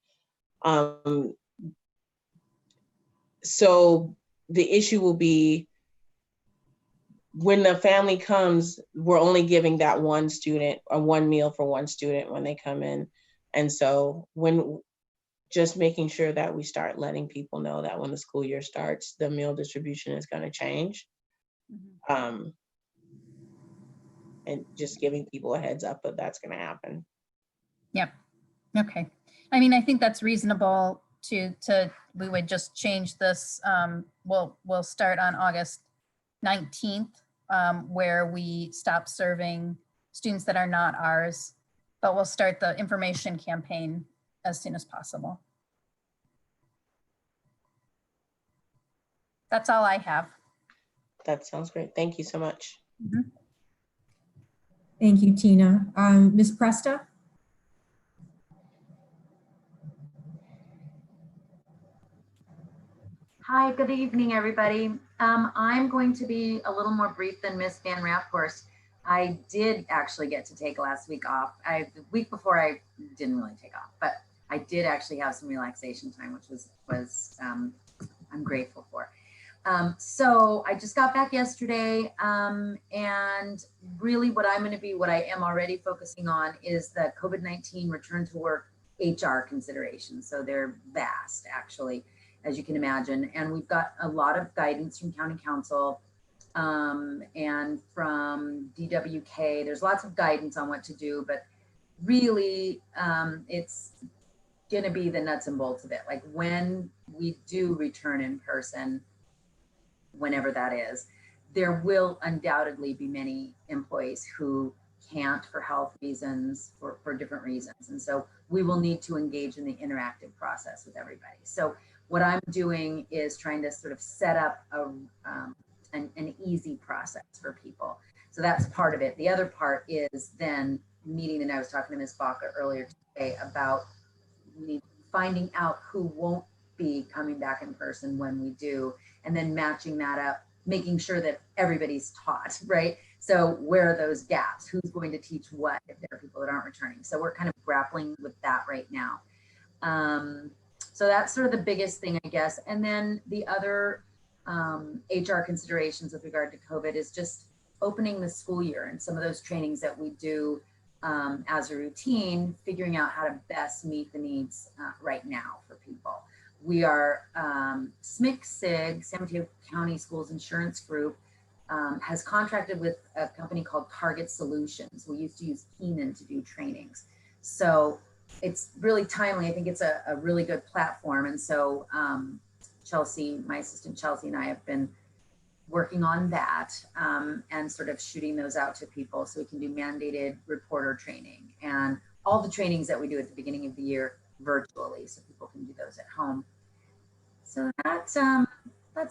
Speaker 5: So the issue will be when the family comes, we're only giving that one student or one meal for one student when they come in. And so just making sure that we start letting people know that when the school year starts, the meal distribution is going to change. And just giving people a heads up that that's going to happen.
Speaker 10: Yep. Okay. I mean, I think that's reasonable we would just change this. We'll start on August 19th, where we stop serving students that are not ours, but we'll start the information campaign as soon as possible. That's all I have.
Speaker 5: That sounds great. Thank you so much.
Speaker 10: Mm-hmm.
Speaker 7: Thank you, Tina. Ms. Presta?
Speaker 11: Hi, good evening, everybody. I'm going to be a little more brief than Ms. Van Raphorst. I did actually get to take last week off. The week before I didn't really take off, but I did actually have some relaxation time, which was I'm grateful for. So I just got back yesterday, and really what I am already focusing on is the COVID-19 return to work HR considerations. So they're vast, actually, as you can imagine. And we've got a lot of guidance from County Council and from DWK. There's lots of guidance on what to do, but really it's gonna be the nuts and bolts of it. Like when we do return in person, whenever that is, there will undoubtedly be many employees who can't for health reasons, for different reasons. And so we will need to engage in the interactive process with everybody. So what I'm doing is trying to sort of set up an easy process for people. So that's part of it. The other part is then meeting, and I was talking to Ms. Baca earlier today about finding out who won't be coming back in person when we do, and then matching that up, making sure that everybody's taught, right? So where are those gaps? Who's going to teach what if there are people that aren't returning? So we're kind of grappling with that right now. So that's sort of the biggest thing, I guess. And then the other HR considerations with regard to COVID is just opening the school year and some of those trainings that we do as a routine, figuring out how to best meet the needs right now for people. We are SMCSIG, San Mateo County Schools Insurance Group, has contracted with a company called Target Solutions. We used to use Keenan to do trainings. So it's really timely. I think it's a really good platform. And so Chelsea, my assistant Chelsea, and I have been working on that and sort of shooting those out to people so we can do mandated reporter training and all the trainings that we do at the beginning of the year virtually so people can do those at home. So that's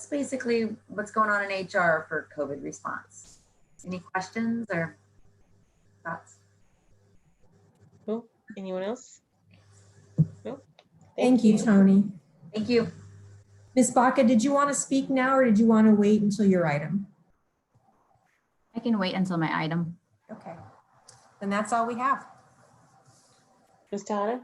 Speaker 11: basically what's going on in HR for COVID response. Any questions or thoughts?
Speaker 5: Cool. Anyone else? No.
Speaker 7: Thank you, Tony.
Speaker 11: Thank you.
Speaker 7: Ms. Baca, did you want to speak now or did you want to wait until your item?
Speaker 1: I can wait until my item.
Speaker 7: Okay, then that's all we have.
Speaker 5: Ms. Tata?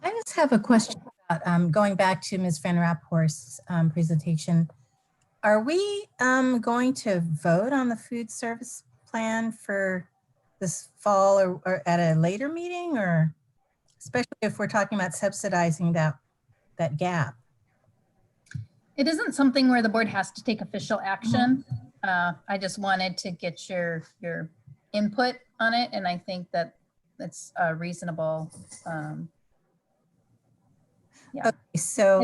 Speaker 6: I just have a question about going back to Ms. Van Raphorst's presentation. Are we going to vote on the food service plan for this fall or at a later meeting, or especially if we're talking about subsidizing that gap?
Speaker 10: It isn't something where the board has to take official action. I just wanted to get your input on it, and I think that it's reasonable. Yeah.
Speaker 6: Okay, so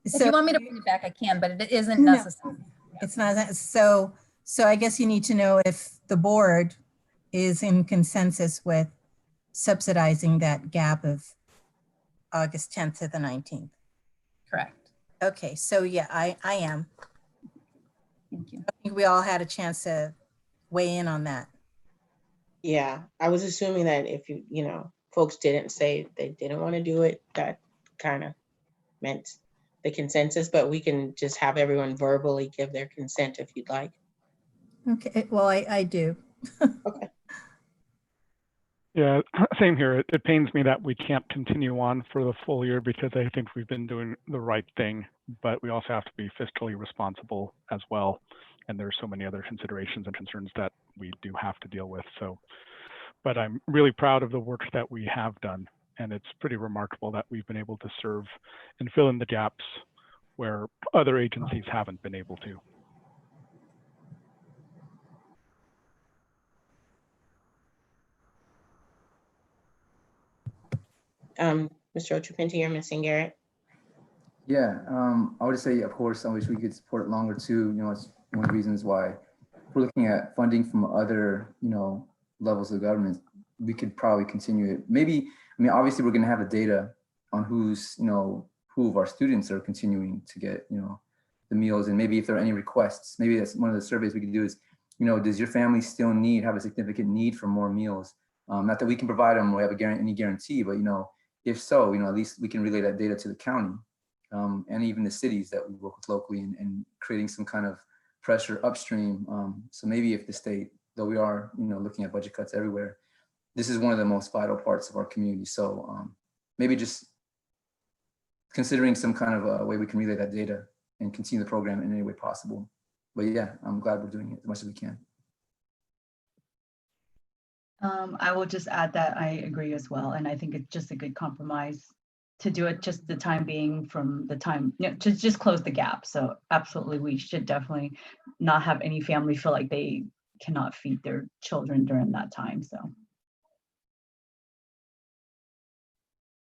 Speaker 10: if you want me to bring it back, I can, but it isn't
Speaker 6: No.
Speaker 10: necessary.
Speaker 6: it's not that. So I guess you need to know if the board is in consensus with subsidizing that gap of August 10th to the 19th.
Speaker 10: Correct.
Speaker 6: Okay, so yeah, I am.
Speaker 10: Thank you.
Speaker 6: I think we all had a chance to weigh in on that.
Speaker 5: Yeah, I was assuming that if you know, folks didn't say they didn't want to do it, that kind of meant the consensus, but we can just have everyone verbally give their consent if you'd like.
Speaker 6: Okay, well, I do.
Speaker 5: Okay.
Speaker 3: Yeah, same here. It pains me that we can't continue on for the full year because I think we've been doing the right thing, but we also have to be fiscally responsible as well. And there's so many other considerations and concerns that we do have to deal with. So, but I'm really proud of the work that we have done. And it's pretty remarkable that we've been able to serve and fill in the gaps where other agencies haven't been able to.
Speaker 5: Mr. Ochapinti, you're missing Garrett.
Speaker 2: Yeah, I would say, of course, I wish we could support it longer too. You know, it's one of the reasons why if we're looking at funding from other, you know, levels of government, we could probably continue it. Maybe, I mean, obviously we're going to have the data on who's, you know, who of our students are continuing to get, you know, the meals, and maybe if there are any requests, maybe that's one of the surveys we could do is, you know, does your family still have a significant need for more meals? Not that we can provide them or have any guarantee, but, you know, if so, you know, at least we can relay that data to the county. And even the cities that we work with locally, and creating some kind of pressure upstream. So maybe if the state, though we are, you know, looking at budget cuts everywhere, this is one of the most vital parts of our community. So maybe just considering some kind of a way we can relay that data and continue the program in any way possible. But yeah, I'm glad we're doing it as much as we can.
Speaker 4: I will just add that I agree as well. And I think it's just a good compromise to do it just the time being from the time, you know, to just close the gap. So absolutely, we should definitely not have any family feel like they cannot feed their children during that time. So.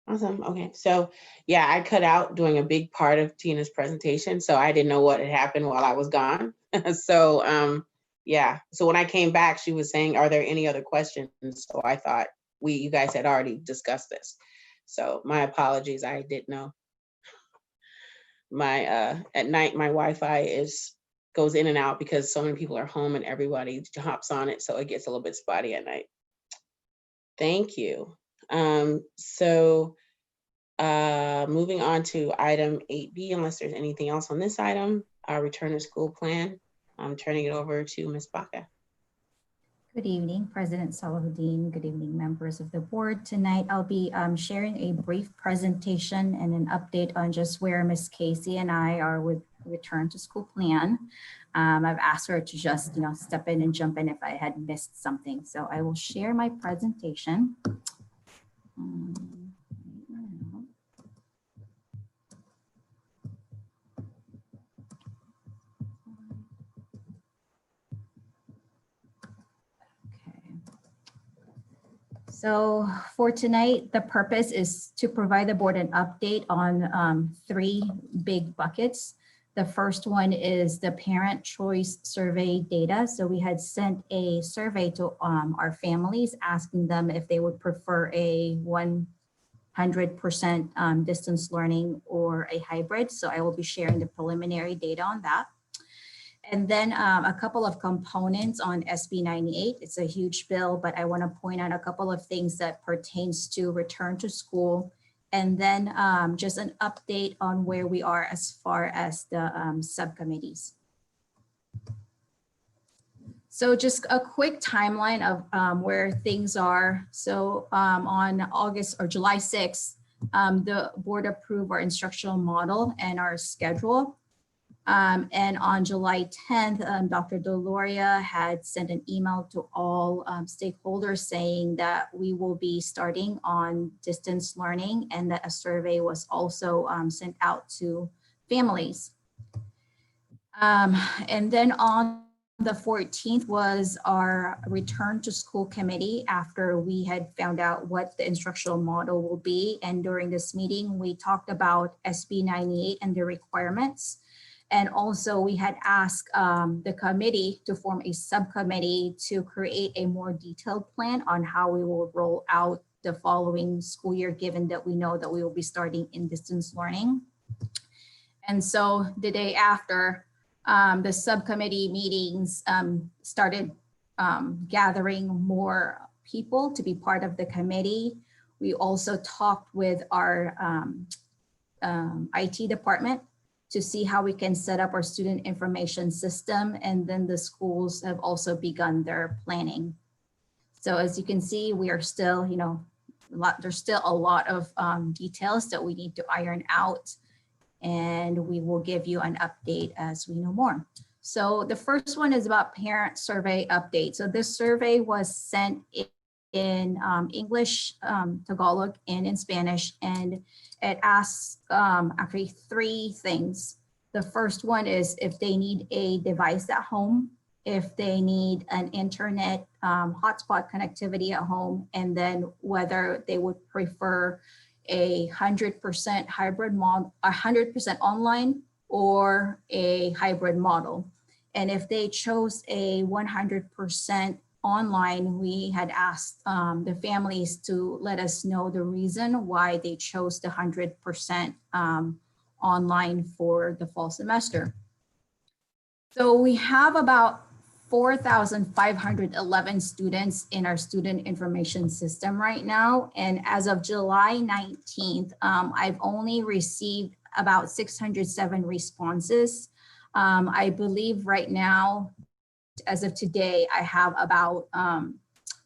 Speaker 5: Awesome. Okay. So yeah, I cut out doing a big part of Tina's presentation. So I didn't know what had happened while I was gone. So yeah. So when I came back, she was saying, are there any other questions? So I thought you guys had already discussed this. So my apologies, I didn't know. At night, my Wi-Fi goes in and out because so many people are home and everybody hops on it. So it gets a little bit spotty at night. Thank you. So moving on to item 8B, unless there's anything else on this item, our return to school plan. I'm turning it over to Ms. Baca.
Speaker 1: Good evening, President Salahuddin. Good evening, members of the board. Tonight, I'll be sharing a brief presentation and an update on just where Ms. Casey and I are with return to school plan. I've asked her to just, you know, step in and jump in if I had missed something. So I will share my presentation. So for tonight, the purpose is to provide the board an update on 3 big buckets. The first one is the parent choice survey data. So we had sent a survey to our families asking them if they would prefer a 100% distance learning or a hybrid. So I will be sharing the preliminary data on that. And then a couple of components on SB 98. It's a huge bill, but I want to point out a couple of things that pertains to return to school. And then just an update on where we are as far as the subcommittees. So just a quick timeline of where things are. So on August or July 6th, the board approved our instructional model and our schedule. And on July 10th, Dr. Deloria had sent an email to all stakeholders saying that we will be starting on distance learning and that a survey was also sent out to families. And then on the 14th was our return to school committee after we had found out what the instructional model will be. And during this meeting, we talked about SB 98 and the requirements. And also we had asked the committee to form a subcommittee to create a more detailed plan on how we will roll out the following school year, given that we know that we will be starting in distance learning. And so the day after, the subcommittee meetings started gathering more people to be part of the committee. We also talked with our IT department to see how we can set up our student information system. And then the schools have also begun their planning. So as you can see, we are still, there's still a lot of details that we need to iron out, and we will give you an update as we know more. So the first one is about parent survey update. So this survey was sent in English, Tagalog, and in Spanish, and it asks actually 3 things. The first one is if they need a device at home, if they need an internet hotspot connectivity at home, and then whether they would prefer a 100% hybrid model, 100% online, or a hybrid model. And if they chose a 100% online, we had asked the families to let us know the reason why they chose the 100% online for the fall semester. So we have about 4,511 students in our student information system right now. And as of July 19th, I've only received about 607 responses. I believe right now, as of today, I have about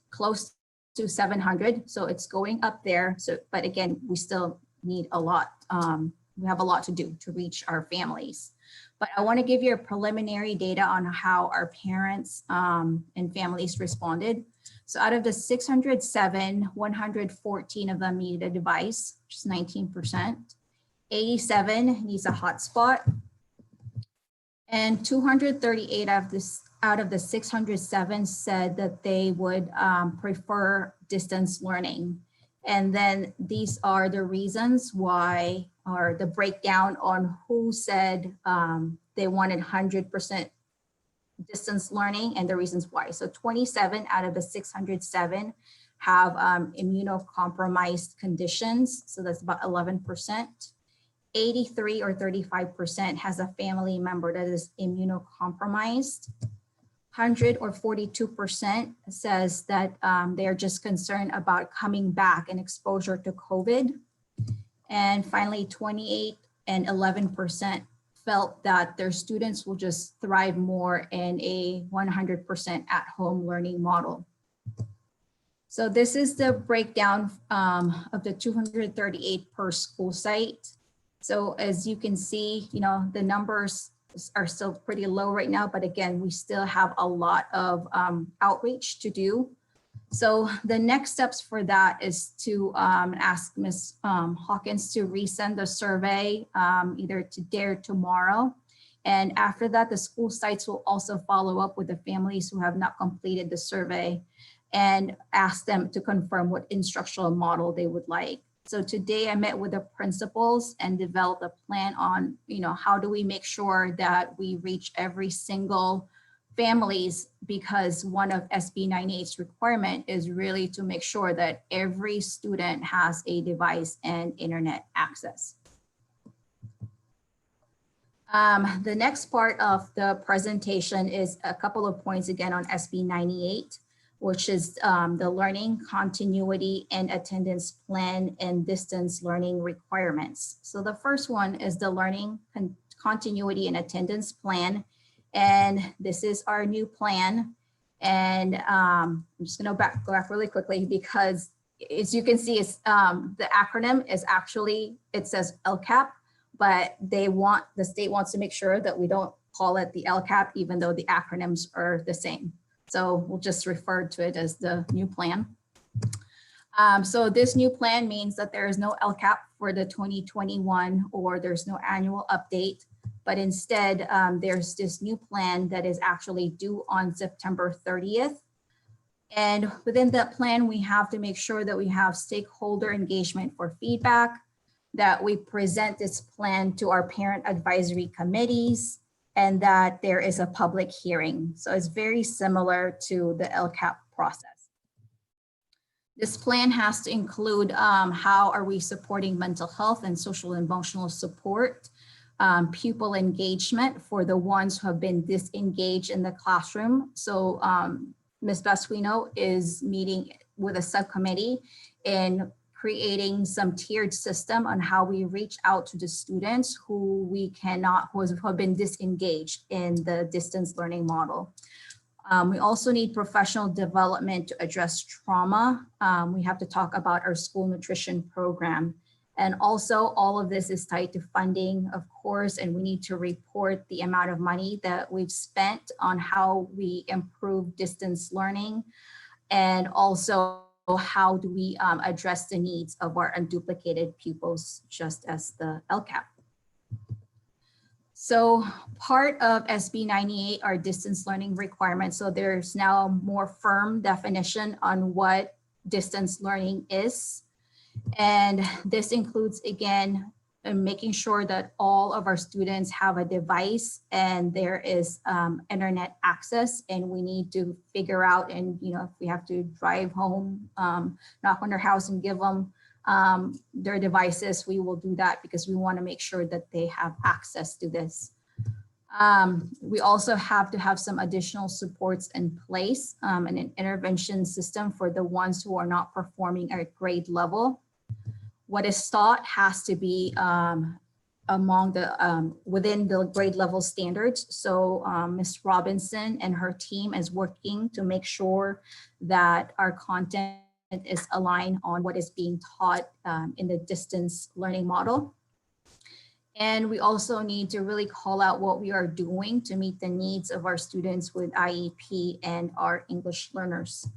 Speaker 1: close to 700. So it's going up there. So, but again, we still need a lot. We have a lot to do to reach our families. But I want to give you a preliminary data on how our parents and families responded. So out of the 607, 114 of them needed a device, which is 19%. 87 needs a hotspot. And 238 out of the 607 said that they would prefer distance learning. And then these are the reasons why, or the breakdown on who said they wanted 100% distance learning and the reasons why. So 27 out of the 607 have immunocompromised conditions. So that's about 11%. 83 or 35% has a family member that is immunocompromised. 100 or 42% says that they're just concerned about coming back and exposure to COVID. And finally, 28 and 11% felt that their students will just thrive more in a 100% at-home learning model. So this is the breakdown of the 238 per school site. So as you can see, the numbers are still pretty low right now, but again, we still have a lot of outreach to do. So the next steps for that is to ask Ms. Hawkins to resend the survey either today or tomorrow. And after that, the school sites will also follow up with the families who have not completed the survey and ask them to confirm what instructional model they would like. So today I met with the principals and developed a plan on, how do we make sure that we reach every single families, because one of SB 98's requirement is really to make sure that every student has a device and internet access. The next part of the presentation is a couple of points again on SB 98. Which is the learning continuity and attendance plan and distance learning requirements. So the first one is the learning continuity and attendance plan. And this is our new plan. And I'm just gonna go back really quickly because as you can see, it's, the acronym is actually, it says LCAP, but the state wants to make sure that we don't call it the LCAP, even though the acronyms are the same. So we'll just refer to it as the new plan. So this new plan means that there is no LCAP for the 2021 or there's no annual update, but instead there's this new plan that is actually due on September 30th. And within that plan, we have to make sure that we have stakeholder engagement for feedback, that we present this plan to our parent advisory committees, and that there is a public hearing. So it's very similar to the LCAP process. This plan has to include how are we supporting mental health and social and emotional support, pupil engagement for the ones who have been disengaged in the classroom. So Ms. Basquino is meeting with a subcommittee in creating some tiered system on how we reach out to the students who have been disengaged in the distance learning model. We also need professional development to address trauma. We have to talk about our school nutrition program. And also all of this is tied to funding, of course, and we need to report the amount of money that we've spent on how we improve distance learning, and also how do we address the needs of our unduplicated pupils, just as the LCAP. So part of SB 98 are distance learning requirements. So there's now a more firm definition on what distance learning is. And this includes, again, making sure that all of our students have a device and there is internet access, and we need to figure out, and if we have to drive home, knock on their house and give them their devices, we will do that because we want to make sure that they have access to this. We also have to have some additional supports in place and an intervention system for the ones who are not performing at grade level. What is taught has to be among the within the grade level standards. So Ms. Robinson and her team is working to make sure that our content is aligned on what is being taught in the distance learning model. And we also need to really call out what we are doing to meet the needs of our students with IEP and our English learners.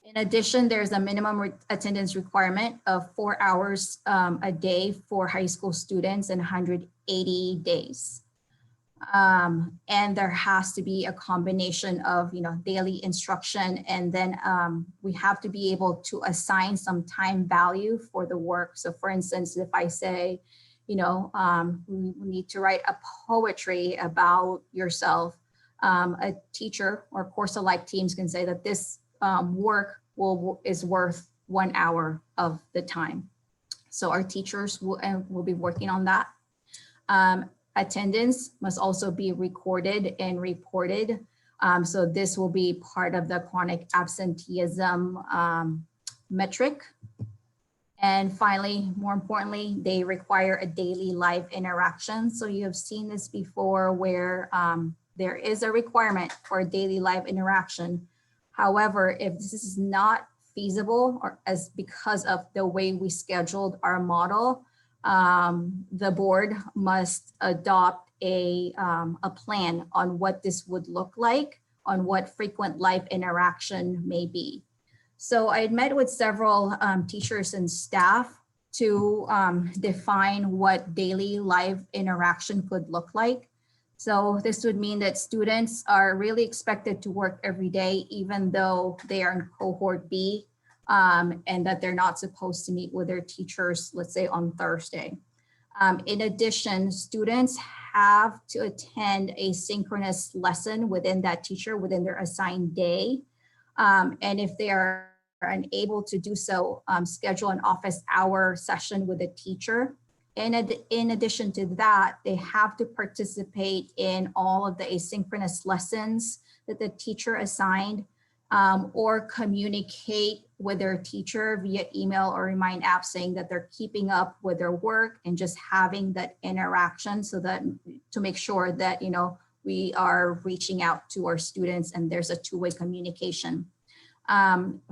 Speaker 1: In addition, there's a minimum attendance requirement of 4 hours a day for high school students and 180 days. And there has to be a combination of daily instruction, and then we have to be able to assign some time value for the work. So for instance, if I say, we need to write a poetry about yourself, a teacher or course-alike teams can say that this work is worth 1 hour of the time. So our teachers will be working on that. Attendance must also be recorded and reported. So this will be part of the chronic absenteeism metric. And finally, more importantly, they require a daily live interaction. So you have seen this before where there is a requirement for a daily live interaction. However, if this is not feasible or because of the way we scheduled our model, the board must adopt a plan on what this would look like, on what frequent live interaction may be. So I had met with several teachers and staff to define what daily live interaction could look like. So this would mean that students are really expected to work every day, even though they are in cohort B, and that they're not supposed to meet with their teachers, let's say on Thursday. In addition, students have to attend a synchronous lesson within that teacher within their assigned day. And if they are unable to do so, schedule an office hour session with a teacher. And in addition to that, they have to participate in all of the asynchronous lessons that the teacher assigned, or communicate with their teacher via email or Remind app saying that they're keeping up with their work, and just having that interaction so that to make sure that we are reaching out to our students and there's a two-way communication.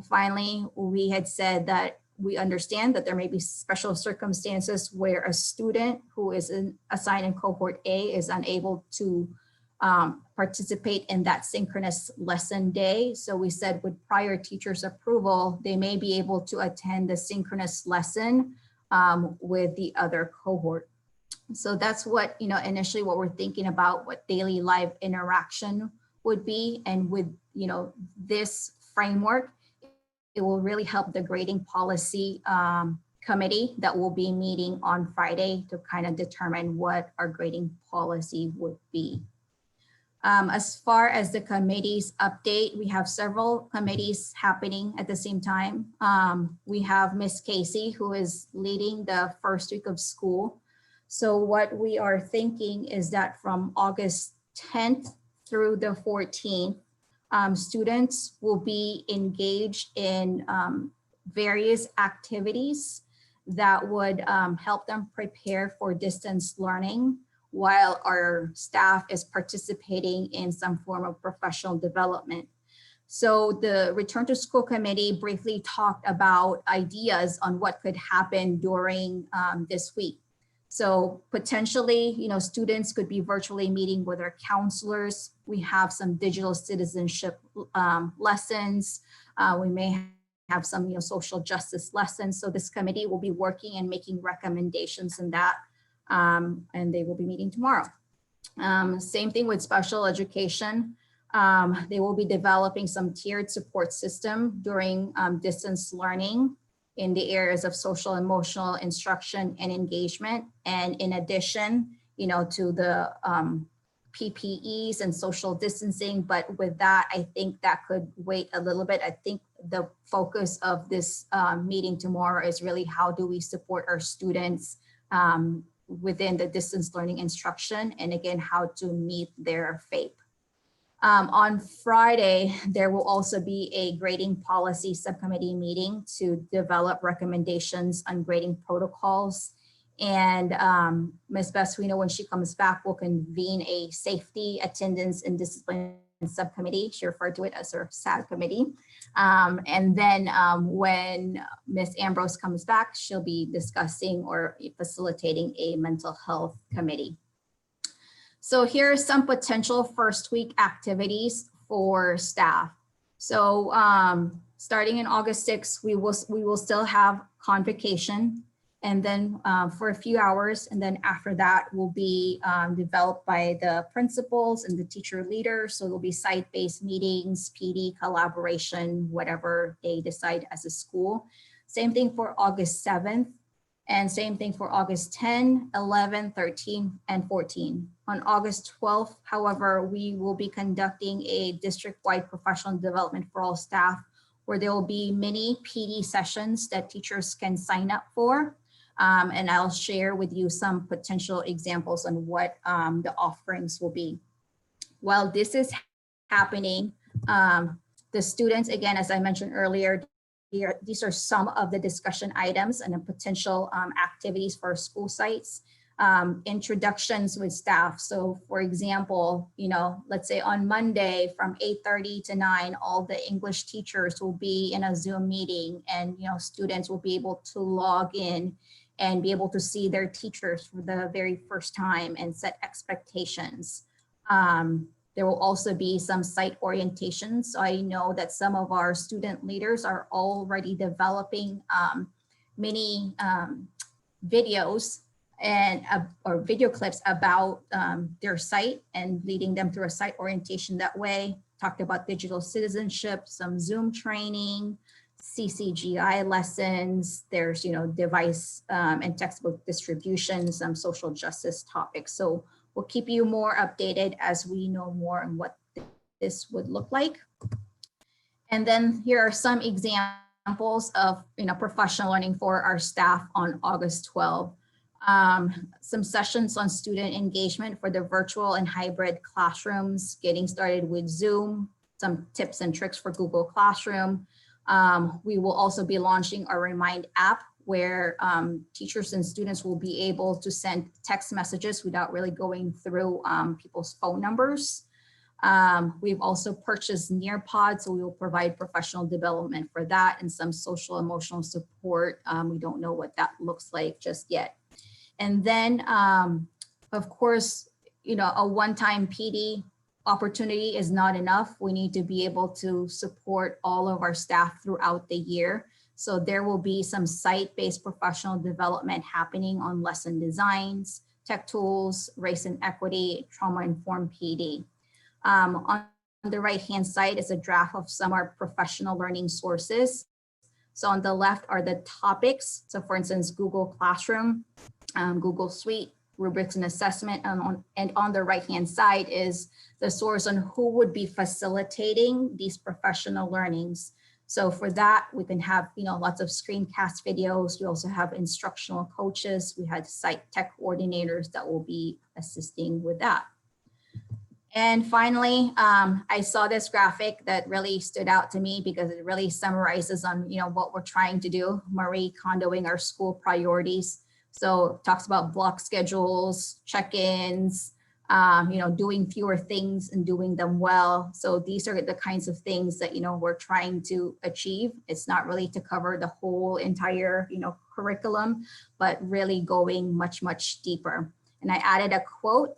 Speaker 1: Finally, we had said that we understand that there may be special circumstances where a student who is assigned in cohort A is unable to participate in that synchronous lesson day. So we said with prior teacher's approval, they may be able to attend the synchronous lesson with the other cohort. So that's what, initially what we're thinking about, what daily live interaction would be. And with, this framework, it will really help the grading policy committee that will be meeting on Friday to kind of determine what our grading policy would be. As far as the committees update, we have several committees happening at the same time. We have Miss Casey, who is leading the first week of school. So what we are thinking is that from August 10th through the 14th, students will be engaged in various activities that would help them prepare for distance learning, while our staff is participating in some form of professional development. So the Return to School Committee briefly talked about ideas on what could happen during this week. So potentially, students could be virtually meeting with their counselors. We have some digital citizenship lessons. We may have some social justice lessons. So this committee will be working and making recommendations in that. And they will be meeting tomorrow. Same thing with special education. They will be developing some tiered support system during distance learning in the areas of social, emotional instruction and engagement. And in addition, to the PPEs and social distancing. But with that, I think that could wait a little bit. I think the focus of this meeting tomorrow is really how do we support our students within the distance learning instruction, and again, how to meet their FAPE. On Friday, there will also be a grading policy subcommittee meeting to develop recommendations on grading protocols. And Ms. Baswino, when she comes back, will convene a safety, attendance, and discipline subcommittee. She referred to it as her SAD committee. And then when Ms. Ambrose comes back, she'll be discussing or facilitating a mental health committee. So here are some potential first week activities for staff. So starting in August 6th, we will still have convocation, and then for a few hours, and then after that will be developed by the principals and the teacher leaders. So there'll be site-based meetings, PD collaboration, whatever they decide as a school. Same thing for August 7th, and same thing for August 10, 11, 13, and 14. On August 12th, however, we will be conducting a district-wide professional development for all staff, where there will be mini PD sessions that teachers can sign up for. And I'll share with you some potential examples on what the offerings will be. While this is happening, the students, again, as I mentioned earlier, these are some of the discussion items and the potential activities for school sites. Introductions with staff. So for example, let's say on Monday from 8:30 to 9, all the English teachers will be in a Zoom meeting, and students will be able to log in and be able to see their teachers for the very first time and set expectations. There will also be some site orientations. So I know that some of our student leaders are already developing mini videos and or video clips about their site and leading them through a site orientation that way. Talked about digital citizenship, some Zoom training, CCGI lessons, there's device and textbook distribution, some social justice topics. So we'll keep you more updated as we know more on what this would look like. And then here are some examples of professional learning for our staff on August 12th. Some sessions on student engagement for the virtual and hybrid classrooms, getting started with Zoom, some tips and tricks for Google Classroom. We will also be launching our Remind app, where teachers and students will be able to send text messages without really going through people's phone numbers. We've also purchased Nearpod, so we will provide professional development for that and some social emotional support. We don't know what that looks like just yet. And then, of course, a one-time PD opportunity is not enough. We need to be able to support all of our staff throughout the year. So there will be some site-based professional development happening on lesson designs, tech tools, race and equity, trauma-informed PD. On the right-hand side is a draft of some of our professional learning sources. So on the left are the topics. So for instance, Google Classroom, Google Suite, rubrics and assessment, and on the right-hand side is the source on who would be facilitating these professional learnings. So for that, we can have, lots of screencast videos. We also have instructional coaches. We had site tech coordinators that will be assisting with that. And finally, I saw this graphic that really stood out to me because it really summarizes on, what we're trying to do, Marie Kondoing our school priorities. So it talks about block schedules, check-ins, doing fewer things and doing them well. So these are the kinds of things that, we're trying to achieve. It's not really to cover the whole entire, curriculum, but really going much, much deeper. And I added a quote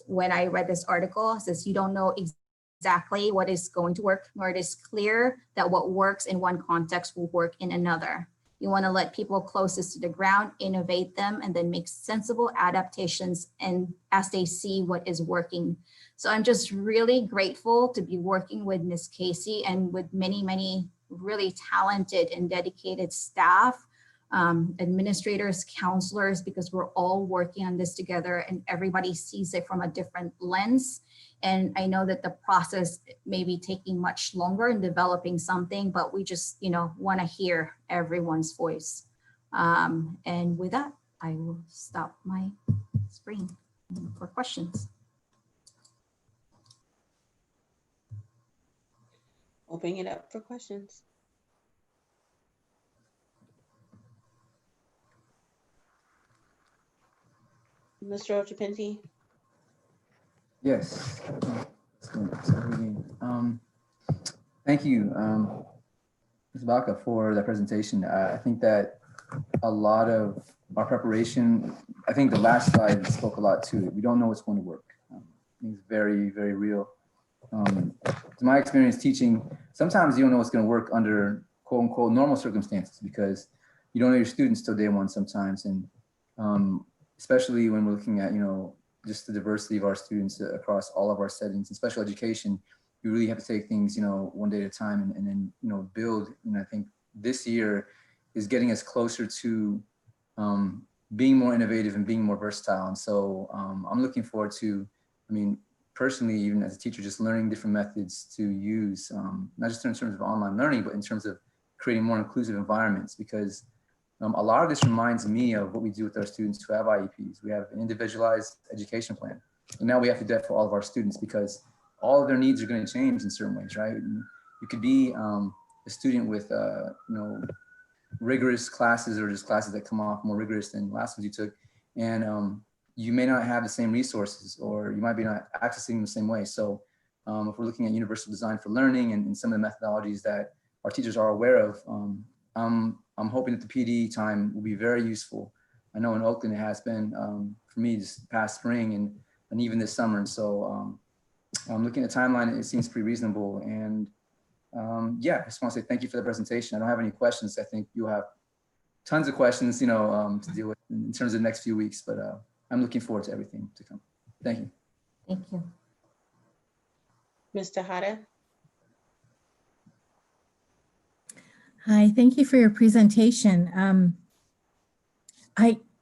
Speaker 1: when I read this article. It says, you don't know exactly what is going to work, nor it is clear that what works in one context will work in another. You want to let people closest to the ground innovate them and then make sensible adaptations and as they see what is working. So I'm just really grateful to be working with Ms. Casey and with many, many really talented and dedicated staff, administrators, counselors, because we're all working on this together and everybody sees it from a different lens. And I know that the process may be taking much longer in developing something, but we just, want to hear everyone's voice. And with that, I will stop my screen for questions.
Speaker 5: Opening it up for questions. Mr. Ochapinti?
Speaker 2: Yes. Thank you, Ms. Baca, for that presentation. I think that a lot of our preparation, I think the last slide spoke a lot to it. We don't know what's going to work. It's very, very real. To my experience teaching, sometimes you don't know what's going to work under quote unquote normal circumstances because you don't know your students till day one sometimes. And especially when we're looking at, just the diversity of our students across all of our settings. In special education, you really have to take things, one day at a time and then, build. And I think this year is getting us closer to being more innovative and being more versatile. And so I'm looking forward to, personally, even as a teacher, just learning different methods to use, not just in terms of online learning, but in terms of creating more inclusive environments, because a lot of this reminds me of what we do with our students who have IEPs. We have an individualized education plan. And now we have to do that for all of our students because all of their needs are going to change in certain ways, right? You could be a student with, rigorous classes or just classes that come off more rigorous than last ones you took. And you may not have the same resources or you might be not accessing them the same way. So if we're looking at universal design for learning and some of the methodologies that our teachers are aware of, I'm hoping that the PD time will be very useful. I know in Oakland it has been for me this past spring and even this summer. And so I'm looking at the timeline, it seems pretty reasonable. And yeah, I just want to say thank you for the presentation. I don't have any questions. I think you'll have tons of questions, to deal with in terms of the next few weeks, but I'm looking forward to everything to come. Thank you.
Speaker 1: Thank you.
Speaker 5: Ms. Tejada?
Speaker 6: Hi, thank you for your presentation.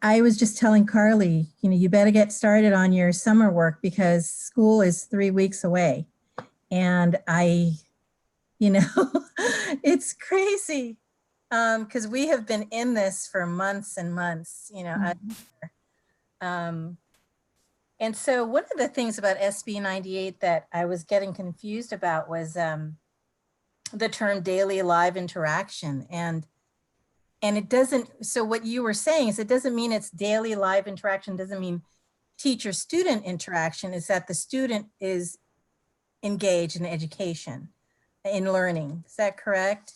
Speaker 6: I was just telling Carly, you better get started on your summer work because school is 3 weeks away. And it's crazy because we have been in this for months and months, and so one of the things about SB 98 that I was getting confused about was the term daily live interaction. And it doesn't, so what you were saying is it doesn't mean it's daily live interaction, doesn't mean teacher-student interaction, is that the student is engaged in education, in learning. Is that correct?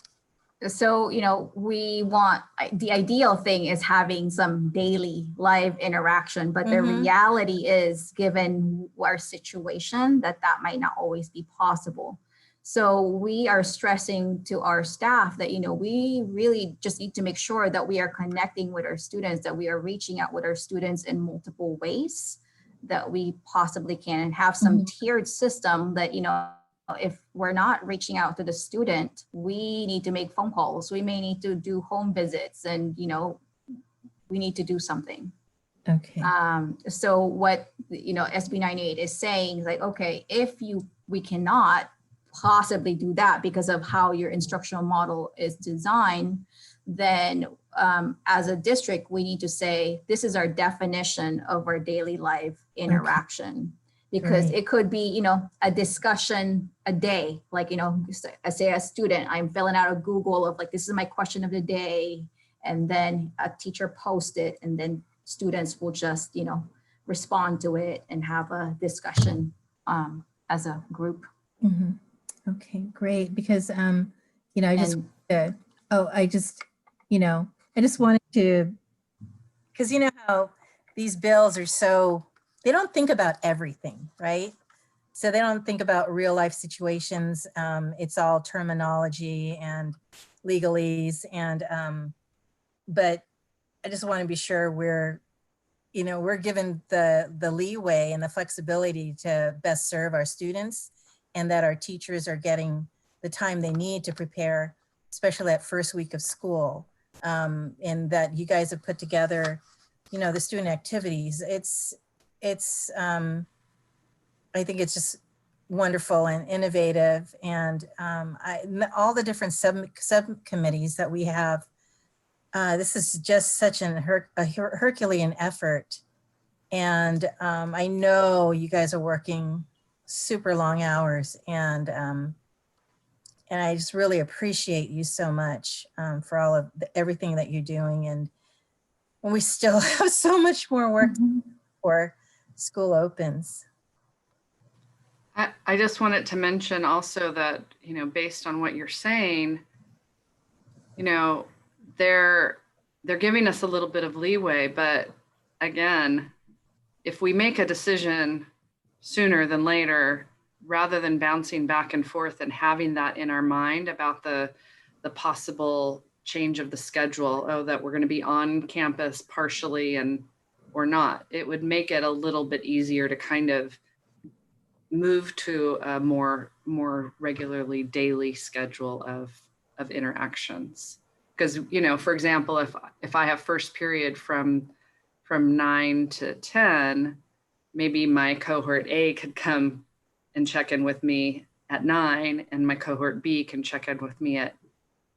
Speaker 1: So, we want, the ideal thing is having some daily live interaction, but the reality is, given our situation, that might not always be possible. So we are stressing to our staff that, we really just need to make sure that we are connecting with our students, that we are reaching out with our students in multiple ways that we possibly can, and have some tiered system that, if we're not reaching out to the student, we need to make phone calls. We may need to do home visits and, we need to do something.
Speaker 6: Okay.
Speaker 1: So what, SB 98 is saying is like, okay, if we cannot possibly do that because of how your instructional model is designed, then as a district, we need to say, this is our definition of our daily life interaction. Because
Speaker 6: Great.
Speaker 1: it could be, a discussion a day, like, say a student, I'm filling out a Google of like, this is my question of the day. And then a teacher posts it, and then students will just, respond to it and have a discussion as a group.
Speaker 6: Mhm. Okay, great. Because, I just,
Speaker 1: And
Speaker 6: I just wanted to, because you know how these bills are so, they don't think about everything, right? So they don't think about real life situations. It's all terminology and legalese. And, but I just want to be sure we're given the leeway and the flexibility to best serve our students, and that our teachers are getting the time they need to prepare, especially that first week of school. And that you guys have put together, the student activities. I think it's just wonderful and innovative. And all the different subcommittees that we have, this is just such a Herculean effort. And I know you guys are working super long hours, and I just really appreciate you so much for all of everything that you're doing. And when we still have so much more work before school opens.
Speaker 8: I just wanted to mention also that, based on what you're saying, they're giving us a little bit of leeway, but again, if we make a decision sooner than later, rather than bouncing back and forth and having that in our mind about the possible change of the schedule, that we're going to be on campus partially or not, it would make it a little bit easier to kind of move to a more regularly daily schedule of interactions. Because, for example, if I have first period from 9 to 10, maybe my cohort A could come and check in with me at 9, and my cohort B can check in with me at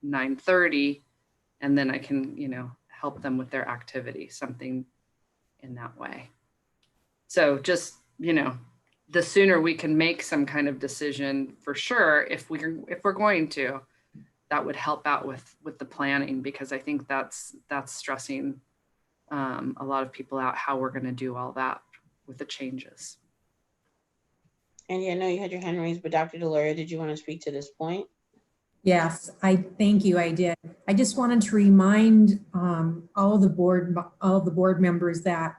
Speaker 8: 9:30, and then I can, help them with their activity, something in that way. So just, the sooner we can make some kind of decision, for sure, if we're going to, that would help out with the planning, because I think that's stressing a lot of people out, how we're going to do all that with the changes.
Speaker 5: And I know you had your hand raised, but Dr. Deloria, did you want to speak to this point?
Speaker 7: Yes, thank you. I did. I just wanted to remind all the board members that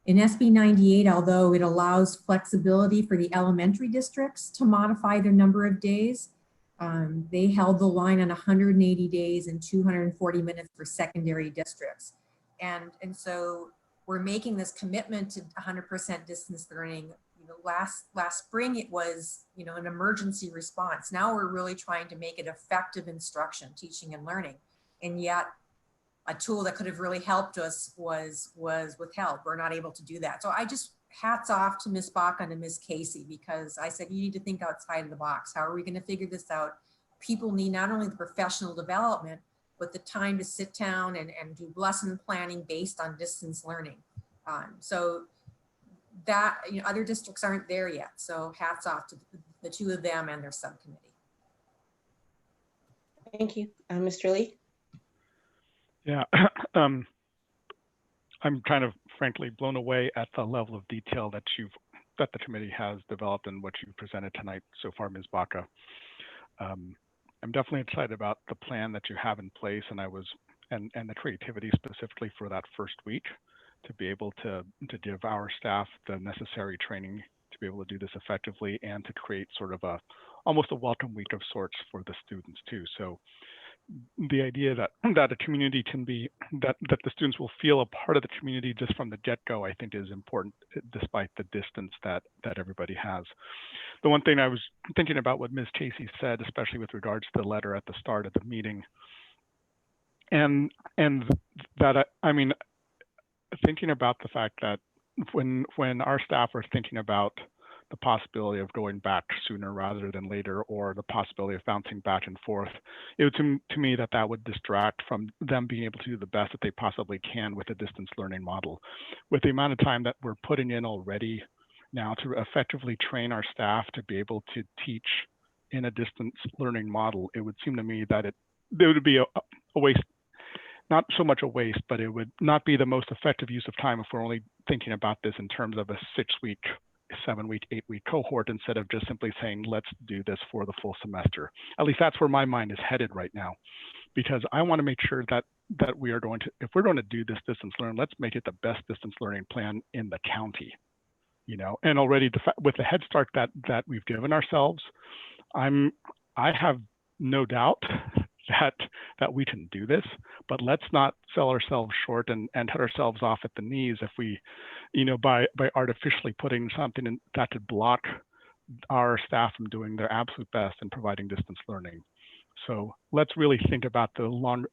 Speaker 7: in SB 98, although it allows flexibility for the elementary districts to modify their number of days, they held the line on 180 days and 240 minutes for secondary districts. And so we're making this commitment to 100% distance learning. Last spring, it was, an emergency response. Now we're really trying to make it effective instruction, teaching and learning. And yet a tool that could have really helped us was withheld. We're not able to do that. So I just, hats off to Ms. Baca and Ms. Casey, because I said, you need to think outside of the box. How are we going to figure this out? People need not only the professional development, but the time to sit down and do lesson planning based on distance learning. So that, other districts aren't there yet. So hats off to the two of them and their subcommittee.
Speaker 5: Thank you. Mr. Lee?
Speaker 3: Yeah, I'm kind of frankly blown away at the level of detail that the committee has developed and what you presented tonight so far, Ms. Baca. I'm definitely excited about the plan that you have in place, and and the creativity specifically for that first week, to be able to give our staff the necessary training to be able to do this effectively, and to create sort of almost a welcome week of sorts for the students too. So the idea that a community can be, that the students will feel a part of the community just from the get-go, I think is important, despite the distance that everybody has. The one thing I was thinking about what Ms. Casey said, especially with regards to the letter at the start of the meeting, and that I mean, thinking about the fact that when our staff are thinking about the possibility of going back sooner rather than later, or the possibility of bouncing back and forth, it would to me that would distract from them being able to do the best that they possibly can with a distance learning model. With the amount of time that we're putting in already now to effectively train our staff to be able to teach in a distance learning model, it would seem to me that it would be a waste, not so much a waste, but it would not be the most effective use of time if we're only thinking about this in terms of a 6-week, 7-week, 8-week cohort, instead of just simply saying, let's do this for the full semester. At least that's where my mind is headed right now, because I want to make sure that we are going to, if we're going to do this distance learn, let's make it the best distance learning plan in the county, you know. And already with the head start that we've given ourselves, I have no doubt that we can do this, but let's not sell ourselves short and cut ourselves off at the knees if we, you know, by artificially putting something in that could block our staff from doing their absolute best in providing distance learning. So let's really think about the long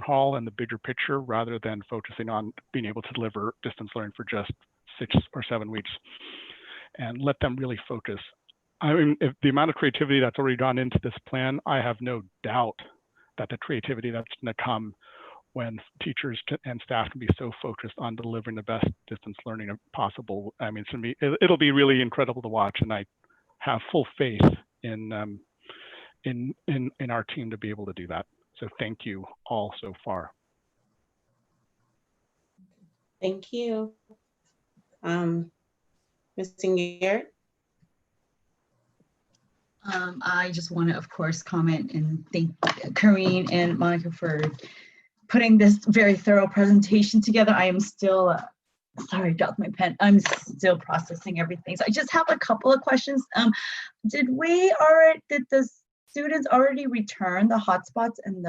Speaker 3: haul and the bigger picture, rather than focusing on being able to deliver distance learning for just 6 or 7 weeks, and let them really focus. I mean, if the amount of creativity that's already gone into this plan, I have no doubt that the creativity that's going to come when teachers and staff can be so focused on delivering the best distance learning possible. I mean, it'll be really incredible to watch, and I have full faith in our team to be able to do that. So thank you all so far.
Speaker 5: Thank you. Ms. Garrett?
Speaker 4: I just want to, of course, comment and thank Karine and Monica for putting this very thorough presentation together. I am still, sorry, I dropped my pen. I'm still processing everything. So I just have a couple of questions. Did the students already return the hotspots and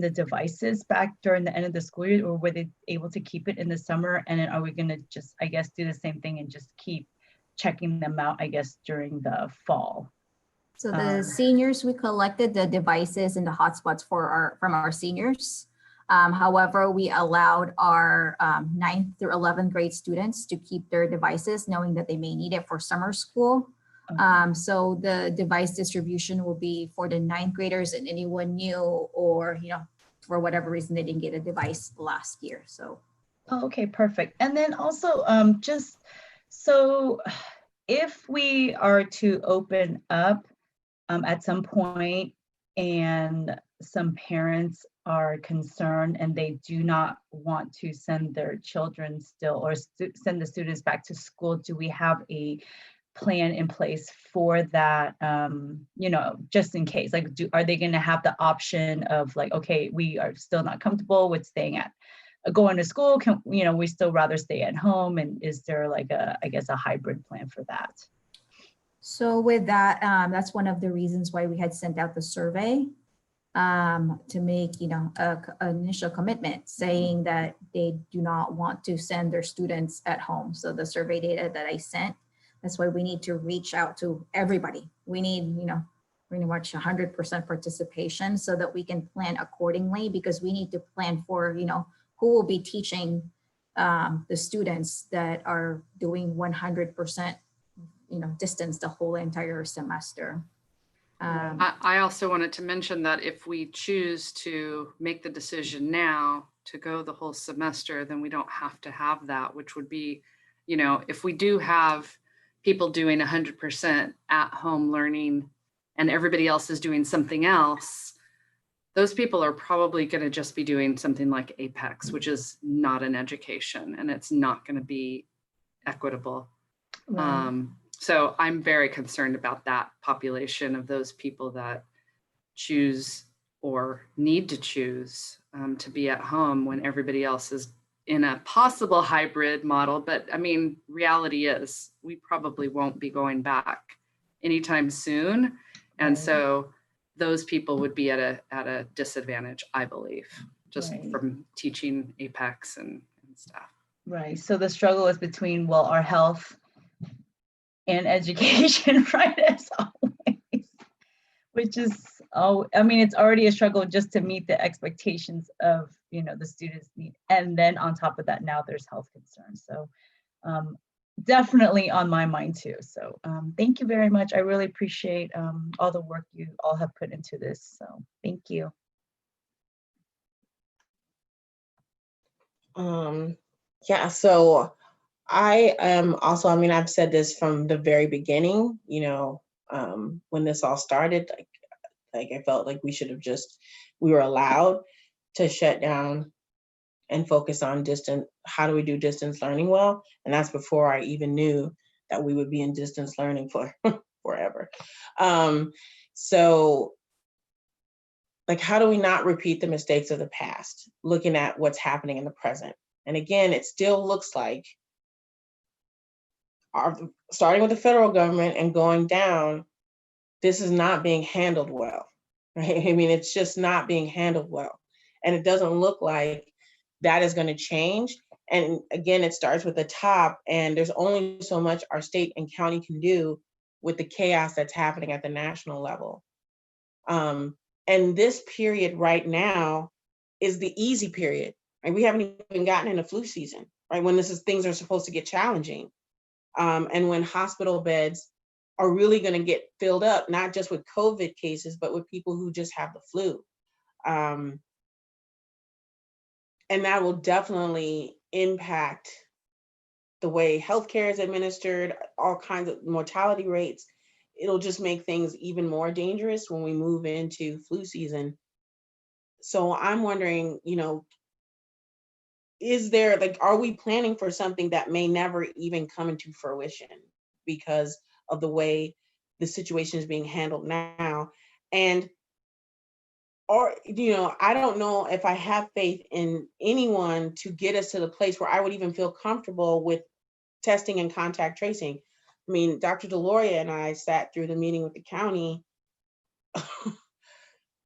Speaker 4: the devices back during the end of the school year, or were they able to keep it in the summer? And then are we going to just, I guess, do the same thing and just keep checking them out, I guess, during the fall?
Speaker 1: So the seniors, we collected the devices and the hotspots from our seniors. However, we allowed our 9th through 11th grade students to keep their devices, knowing that they may need it for summer school.
Speaker 4: Okay.
Speaker 1: So the device distribution will be for the 9th graders and anyone new, or, you know, for whatever reason they didn't get a device last year. So.
Speaker 4: Oh, okay, perfect. And then also, just so if we are to open up at some point and some parents are concerned and they do not want to send their children still, or send the students back to school, do we have a plan in place for that, you know, just in case? Like, are they going to have the option of like, okay, we are still not comfortable with going to school, can, you know, we still rather stay at home? And is there like I guess a hybrid plan for that?
Speaker 1: So with that, that's one of the reasons why we had sent out the survey, to make, you know, an initial commitment saying that they do not want to send their students at home. So the survey data that I sent, that's why we need to reach out to everybody. We need, you know, pretty much 100% participation so that we can plan accordingly, because we need to plan for, you know, who will be teaching the students that are doing 100%, you know, distance the whole entire semester.
Speaker 8: I also wanted to mention that if we choose to make the decision now to go the whole semester, then we don't have to have that, which would be, you know, if we do have people doing 100% at home learning and everybody else is doing something else, those people are probably going to just be doing something like Apex, which is not an education, and it's not going to be equitable.
Speaker 4: Right.
Speaker 8: So I'm very concerned about that population of those people that choose or need to choose to be at home when everybody else is in a possible hybrid model. But I mean, reality is we probably won't be going back anytime soon. And
Speaker 4: Right.
Speaker 8: so those people would be at a disadvantage, I believe, just
Speaker 4: Right.
Speaker 8: from teaching Apex and stuff.
Speaker 4: Right. So the struggle is between, well, our health and education, right, as always, which is, I mean, it's already a struggle just to meet the expectations of, you know, the students need. And then on top of that, now there's health concerns. So definitely on my mind too. So thank you very much. I really appreciate all the work you all have put into this. So thank you.
Speaker 5: Yeah, so I am also, I mean, I've said this from the very beginning, you know, when this all started, like I felt like we were allowed to shut down and focus on how do we do distance learning well? And that's before I even knew that we would be in distance learning for forever. So like, how do we not repeat the mistakes of the past, looking at what's happening in the present? And again, it still looks like starting with the federal government and going down, this is not being handled well, right? I mean, it's just not being handled well. And it doesn't look like that is going to change. And again, it starts with the top, and there's only so much our state and county can do with the chaos that's happening at the national level. And this period right now is the easy period, right? We haven't even gotten into flu season, right? When things are supposed to get challenging. And when hospital beds are really going to get filled up, not just with COVID cases, but with people who just have the flu. And that will definitely impact the way healthcare is administered, all kinds of mortality rates. It'll just make things even more dangerous when we move into flu season. So I'm wondering, you know, are we planning for something that may never even come into fruition because of the way the situation is being handled now? Or, you know, I don't know if I have faith in anyone to get us to the place where I would even feel comfortable with testing and contact tracing. I mean, Dr. Deloria and I sat through the meeting with the county.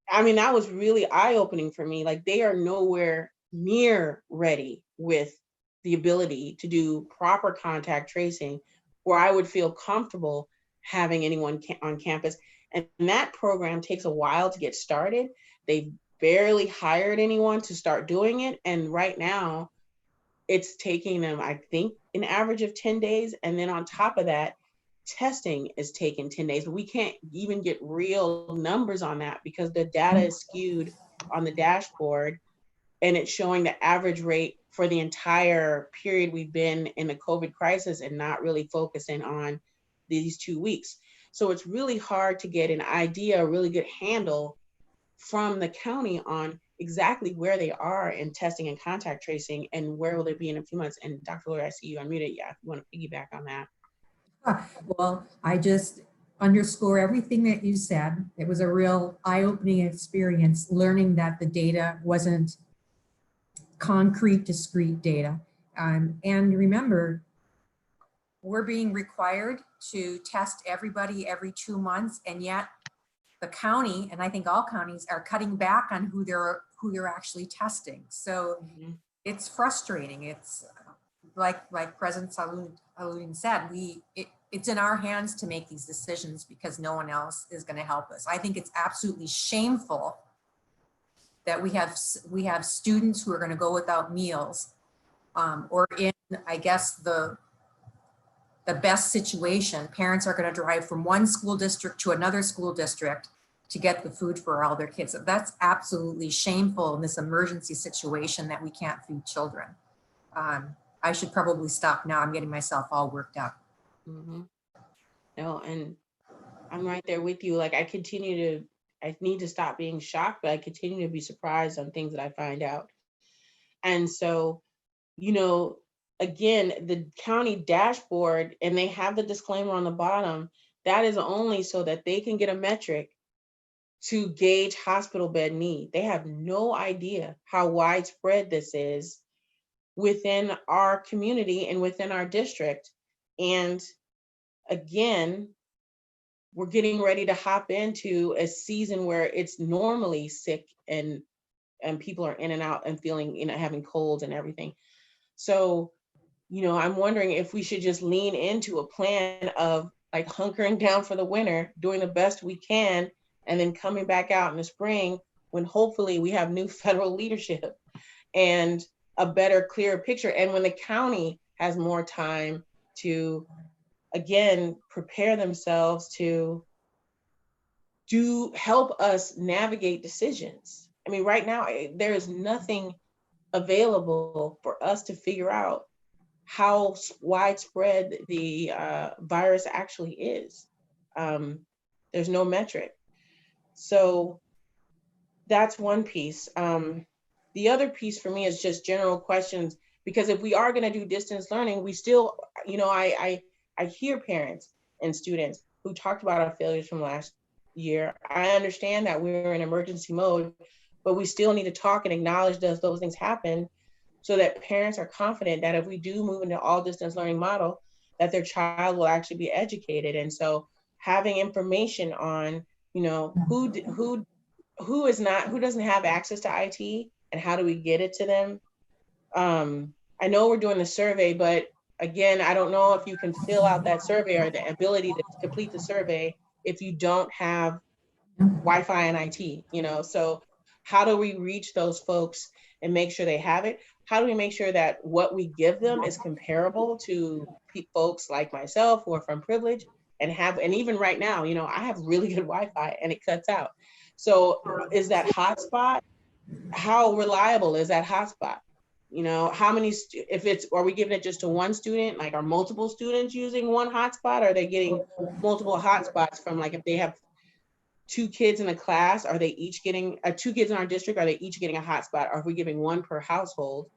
Speaker 5: I mean, that was really eye-opening for me. Like, they are nowhere near ready with the ability to do proper contact tracing where I would feel comfortable having anyone on campus. And that program takes a while to get started. They've barely hired anyone to start doing it. And right now, it's taking them, I think, an average of 10 days. And then on top of that, testing is taking 10 days. But we can't even get real numbers on that because the data is skewed on the dashboard. And it's showing the average rate for the entire period we've been in the COVID crisis and not really focusing on these 2 weeks. So it's really hard to get an idea, a really good handle from the county on exactly where they are in testing and contact tracing and where will they be in a few months. And Dr. Lori, I see you unmuted. Yeah, if you want to piggyback on that.
Speaker 7: Well, I just underscore everything that you said. It was a real eye-opening experience learning that the data wasn't concrete, discrete data. And remember, we're being required to test everybody every 2 months, and yet the county, and I think all counties, are cutting back on who they're actually testing. So it's frustrating. It's like President Saloon said, it's in our hands to make these decisions because no one else is going to help us. I think it's absolutely shameful that we have students who are going to go without meals, or in, I guess, the best situation, parents are going to drive from one school district to another school district to get the food for all their kids. That's absolutely shameful in this emergency situation that we can't feed children. I should probably stop now. I'm getting myself all worked up.
Speaker 5: No, and I'm right there with you. Like, I need to stop being shocked, but I continue to be surprised on things that I find out. And so, you know, again, the county dashboard, and they have the disclaimer on the bottom, that is only so that they can get a metric to gauge hospital bed need. They have no idea how widespread this is within our community and within our district. And again, we're getting ready to hop into a season where it's normally sick and people are in and out and feeling, having colds and everything. So, I'm wondering if we should just lean into a plan of like hunkering down for the winter, doing the best we can, and then coming back out in the spring when hopefully we have new federal leadership and a better, clearer picture. And when the county has more time to, again, prepare themselves to help us navigate decisions. I mean, right now, there is nothing available for us to figure out how widespread the virus actually is. There's no metric. So that's one piece. The other piece for me is just general questions, because if we are going to do distance learning, we still, I hear parents and students who talked about our failures from last year. I understand that we're in emergency mode, but we still need to talk and acknowledge those things happen, so that parents are confident that if we do move into all distance learning model, that their child will actually be educated. And so having information on, who doesn't have access to IT and how do we get it to them? I know we're doing the survey, but again, I don't know if you can fill out that survey or the ability to complete the survey if you don't have Wi-Fi and IT, so how do we reach those folks and make sure they have it? How do we make sure that what we give them is comparable to folks like myself who are from privilege and even right now, I have really good Wi-Fi and it cuts out. So is that hotspot, how reliable is that hotspot? How many, are we giving it just to one student? Like, are multiple students using one hotspot? Are they getting multiple hotspots from, like, if they have 2 kids in a class, are they each getting 2 kids in our district? Are they each getting a hotspot? Or are we giving one per household?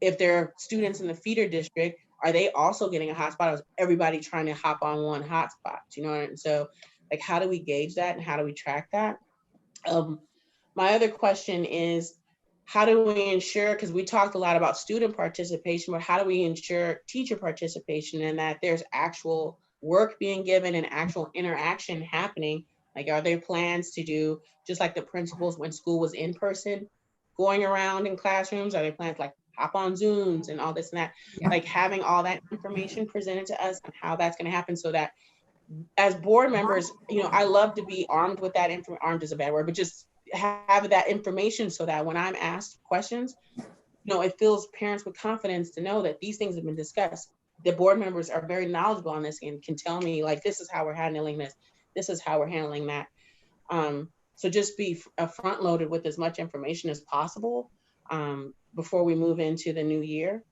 Speaker 5: If there are students in the feeder district, are they also getting a hotspot? Or is everybody trying to hop on one hotspot? And so, like, how do we gauge that and how do we track that? My other question is, how do we ensure, because we talked a lot about student participation, but how do we ensure teacher participation and that there's actual work being given and actual interaction happening? Like, are there plans to do, just like the principals when school was in person, going around in classrooms? Are there plans like hop on Zooms and all this and that? Yeah. Like, having all that information presented to us and how that's going to happen, so that as board members, I love to be armed with that information. Armed is a bad word, but just have that information so that when I'm asked questions, it fills parents with confidence to know that these things have been discussed. The board members are very knowledgeable on this and can tell me, like, this is how we're handling this. This is how we're handling that. So just be front loaded with as much information as possible before we move into the new year.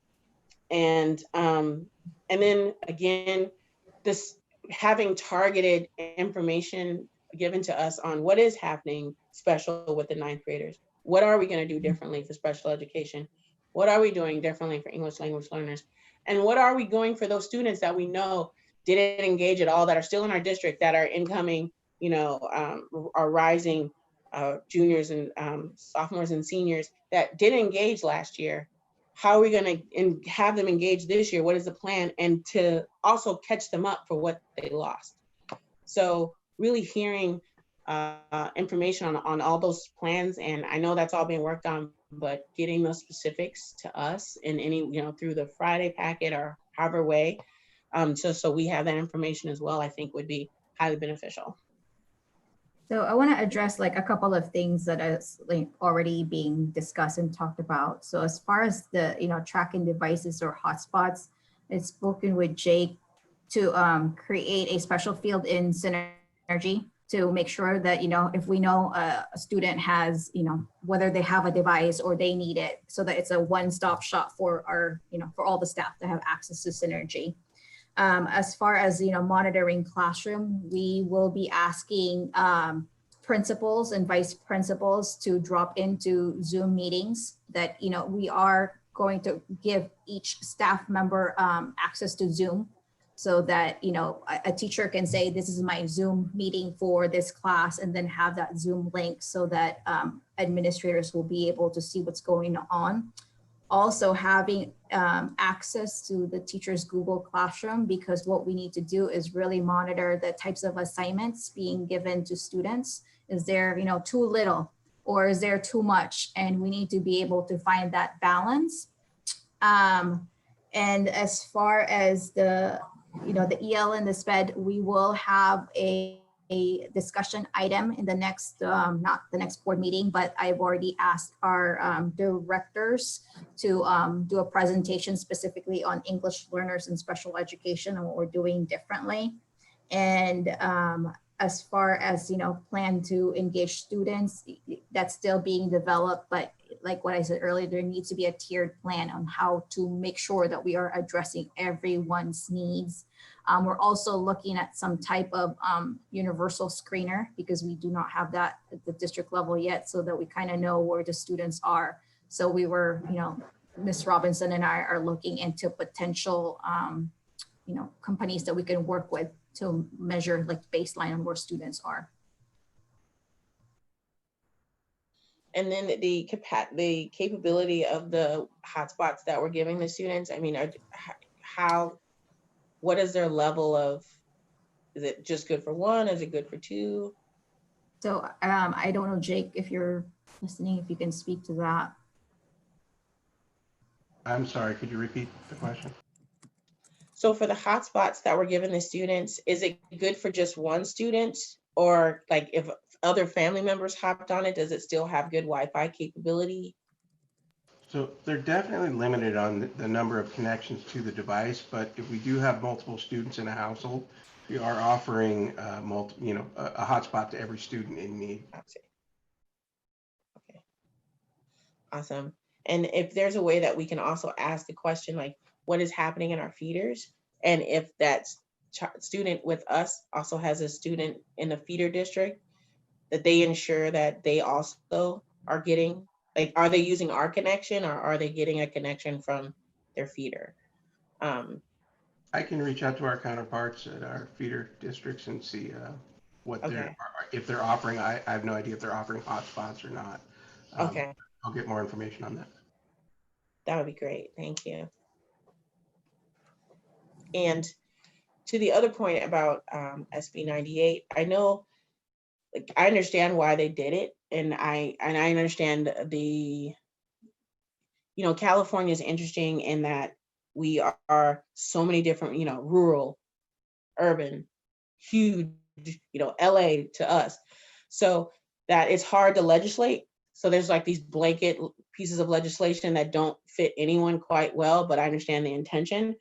Speaker 5: And then again, this having targeted information given to us on what is happening special with the 9th graders. What are we going to do differently for special education? What are we doing differently for English language learners? And what are we doing for those students that we know didn't engage at all, that are still in our district, that are incoming, are rising juniors and sophomores and seniors that didn't engage last year? How are we going to have them engage this year? What is the plan? And to also catch them up for what they lost. So really hearing information on all those plans. And I know that's all being worked on, but getting those specifics to us in any, through the Friday packet or however way, so we have that information as well, I think would be highly beneficial.
Speaker 1: So I want to address like a couple of things that is like already being discussed and talked about. So as far as the, tracking devices or hotspots, I've spoken with Jake to create a special field in Synergy to make sure that, if we know a student has, whether they have a device or they need it, so that it's a one-stop shop for our, for all the staff to have access to Synergy. As far as, monitoring classroom, we will be asking principals and vice principals to drop into Zoom meetings that, we are going to give each staff member access to Zoom, so that, a teacher can say, this is my Zoom meeting for this class, and then have that Zoom link so that administrators will be able to see what's going on. also having access to the teacher's Google Classroom, because what we need to do is really monitor the types of assignments being given to students. Is there, too little, or is there too much? And we need to be able to find that balance. And as far as the EL and the SPED, we will have a discussion item in the next, not the next board meeting, but I've already asked our directors to do a presentation specifically on English learners in special education and what we're doing differently. And as far as, plan to engage students, that's still being developed, but like what I said earlier, there needs to be a tiered plan on how to make sure that we are addressing everyone's needs. We're also looking at some type of universal screener, because we do not have that at the district level yet, so that we kind of know where the students are. So we were, Ms. Robinson and I are looking into potential, companies that we can work with to measure like baseline on where students are.
Speaker 5: And then the capability of the hotspots that we're giving the students, I mean, what is their level of, is it just good for one? Is it good for two?
Speaker 1: So I don't know, Jake, if you're listening, if you can speak to that.
Speaker 12: I'm sorry, could you repeat the question?
Speaker 5: So for the hotspots that we're giving the students, is it good for just one student? Or like if other family members hopped on it, does it still have good Wi-Fi capability?
Speaker 12: So they're definitely limited on the number of connections to the device, but if we do have multiple students in a household, we are offering a hotspot to every student in need.
Speaker 5: Okay. Awesome. And if there's a way that we can also ask the question, like, what is happening in our feeders? And if that student with us also has a student in the feeder district, that they ensure that they also are getting, like, are they using our connection, or are they getting a connection from their feeder?
Speaker 12: I can reach out to our counterparts at our feeder districts and see what if they're offering. I have no idea if they're offering hotspots or not.
Speaker 5: Okay.
Speaker 12: I'll get more information on that.
Speaker 5: That would be great. Thank you. And to the other point about SB 98, I know, like, I understand why they did it, and I understand the, California is interesting in that we are so many different, rural, urban, huge, LA to us, so that it's hard to legislate. So there's like these blanket pieces of legislation that don't fit anyone quite well, but I understand the intention.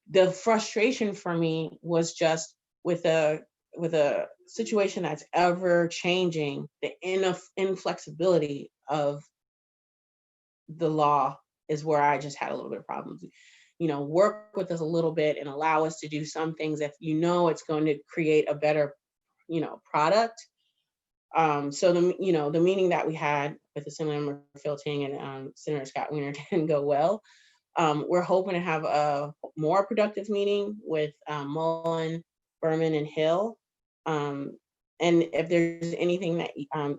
Speaker 5: The frustration for me was just with a situation that's ever changing, the inflexibility of the law is where I just had a little bit of problems. Work with us a little bit and allow us to do some things if it's going to create a better, product. So the meeting that we had with Assemblyman Philting and Senator Scott Wiener didn't go well. We're hoping to have a more productive meeting with Mullen, Berman, and Hill. And if there's anything that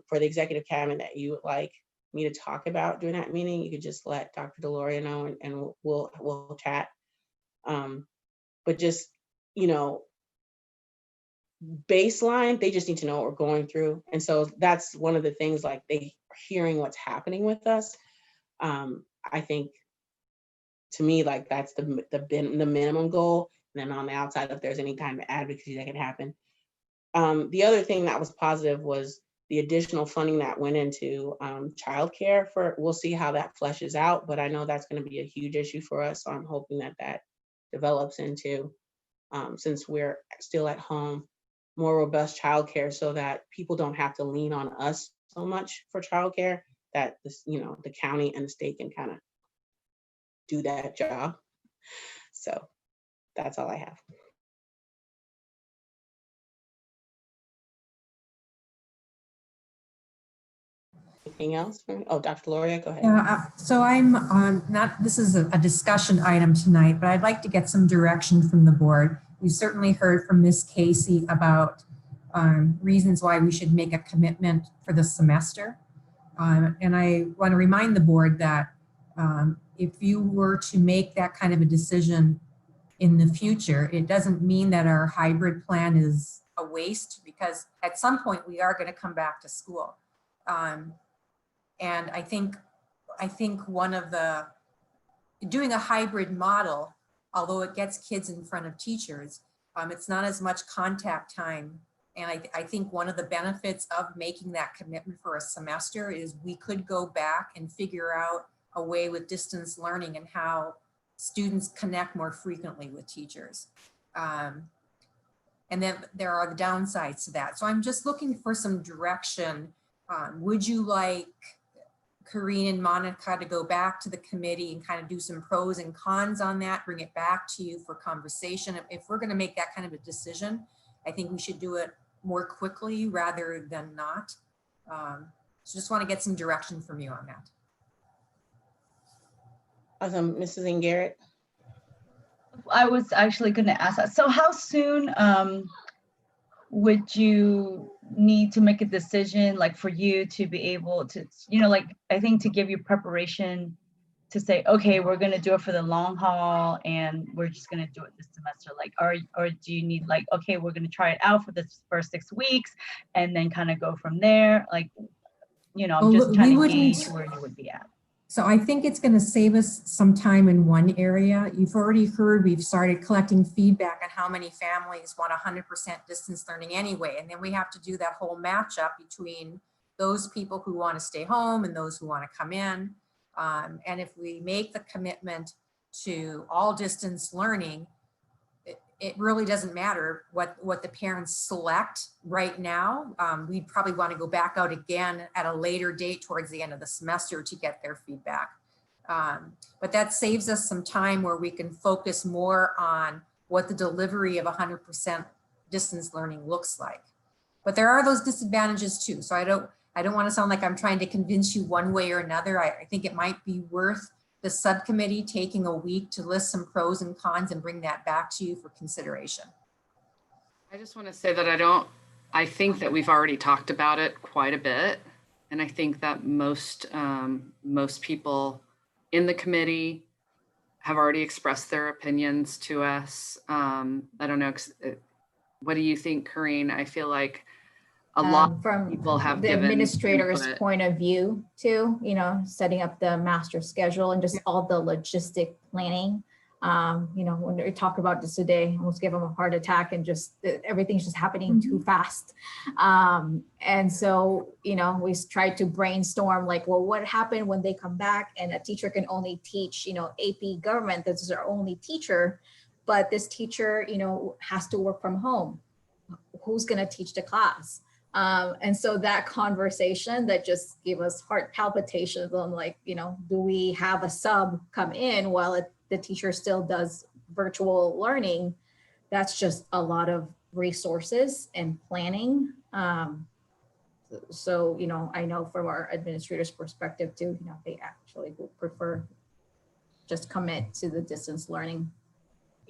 Speaker 5: for the executive cabinet that you would like me to talk about during that meeting, you could just let Dr. Deloria know, and we'll chat. But just, baseline, they just need to know what we're going through. And so that's one of the things, like, they are hearing what's happening with us. I think, to me, like, that's the minimum goal. And then on the outside, if there's any kind of advocacy that can happen. The other thing that was positive was the additional funding that went into childcare. We'll see how that fleshes out, but I know that's going to be a huge issue for us. So I'm hoping that develops into, since we're still at home, more robust childcare, so that people don't have to lean on us so much for childcare, that this, the county and the state can kind of do that job. So that's all I have. Anything else? Oh, Dr. Deloria, go ahead.
Speaker 7: Yeah, so I'm this is a discussion item tonight, but I'd like to get some direction from the board. We certainly heard from Ms. Casey about reasons why we should make a commitment for the semester. And I want to remind the board that If you were to make that kind of a decision in the future, it doesn't mean that our hybrid plan is a waste, because at some point we are going to come back to school. And I think one of the, doing a hybrid model, although it gets kids in front of teachers, it's not as much contact time. And I think one of the benefits of making that commitment for a semester is we could go back and figure out a way with distance learning and how students connect more frequently with teachers. And then there are the downsides to that. So I'm just looking for some direction. Would you like Corinne and Monica to go back to the committee and kind of do some pros and cons on that, bring it back to you for conversation? If we're going to make that kind of a decision, I think we should do it more quickly rather than not. So just want to get some direction from you on that.
Speaker 5: Awesome. Mrs. Garrett.
Speaker 4: I was actually going to ask that. So how soon would you need to make a decision, like for you to be able to, you know, like I think to give you preparation to say, okay, we're going to do it for the long haul and we're just going to do it this semester, like, or do you need like, okay, we're going to try it out for this first 6 weeks and then kind of go from there? Like, you know, I'm just trying to gauge where you would be at.
Speaker 7: So I think it's going to save us some time in one area. You've already heard we've started collecting feedback on how many families want 100% distance learning anyway. And then we have to do that whole matchup between those people who want to stay home and those who want to come in. And if we make the commitment to all distance learning, it really doesn't matter what the parents select right now. We'd probably want to go back out again at a later date towards the end of the semester to get their feedback. But that saves us some time where we can focus more on what the delivery of 100% distance learning looks like. But there are those disadvantages too. So I don't want to sound like I'm trying to convince you one way or another. I think it might be worth the subcommittee taking a week to list some pros and cons and bring that back to you for consideration.
Speaker 8: I just want to say that I think that we've already talked about it quite a bit. And I think that most people in the committee have already expressed their opinions to us. I don't know, what do you think, Corinne? I feel like a lot of people have
Speaker 1: the
Speaker 8: given
Speaker 1: administrator's
Speaker 8: input.
Speaker 1: point of view too, you know, setting up the master schedule and just all the logistic planning. You know, when we talked about this today, I almost gave them a heart attack and just everything's just happening too fast. And so, you know, we tried to brainstorm like, well, what happened when they come back and a teacher can only teach, you know, AP government, this is our only teacher, but this teacher, you know, has to work from home. Who's going to teach the class? And so that conversation that just gave us heart palpitations on like, you know, do we have a sub come in while the teacher still does virtual learning? That's just a lot of resources and planning. So, you know, I know from our administrator's perspective too, you know, they actually would prefer just commit to the distance learning.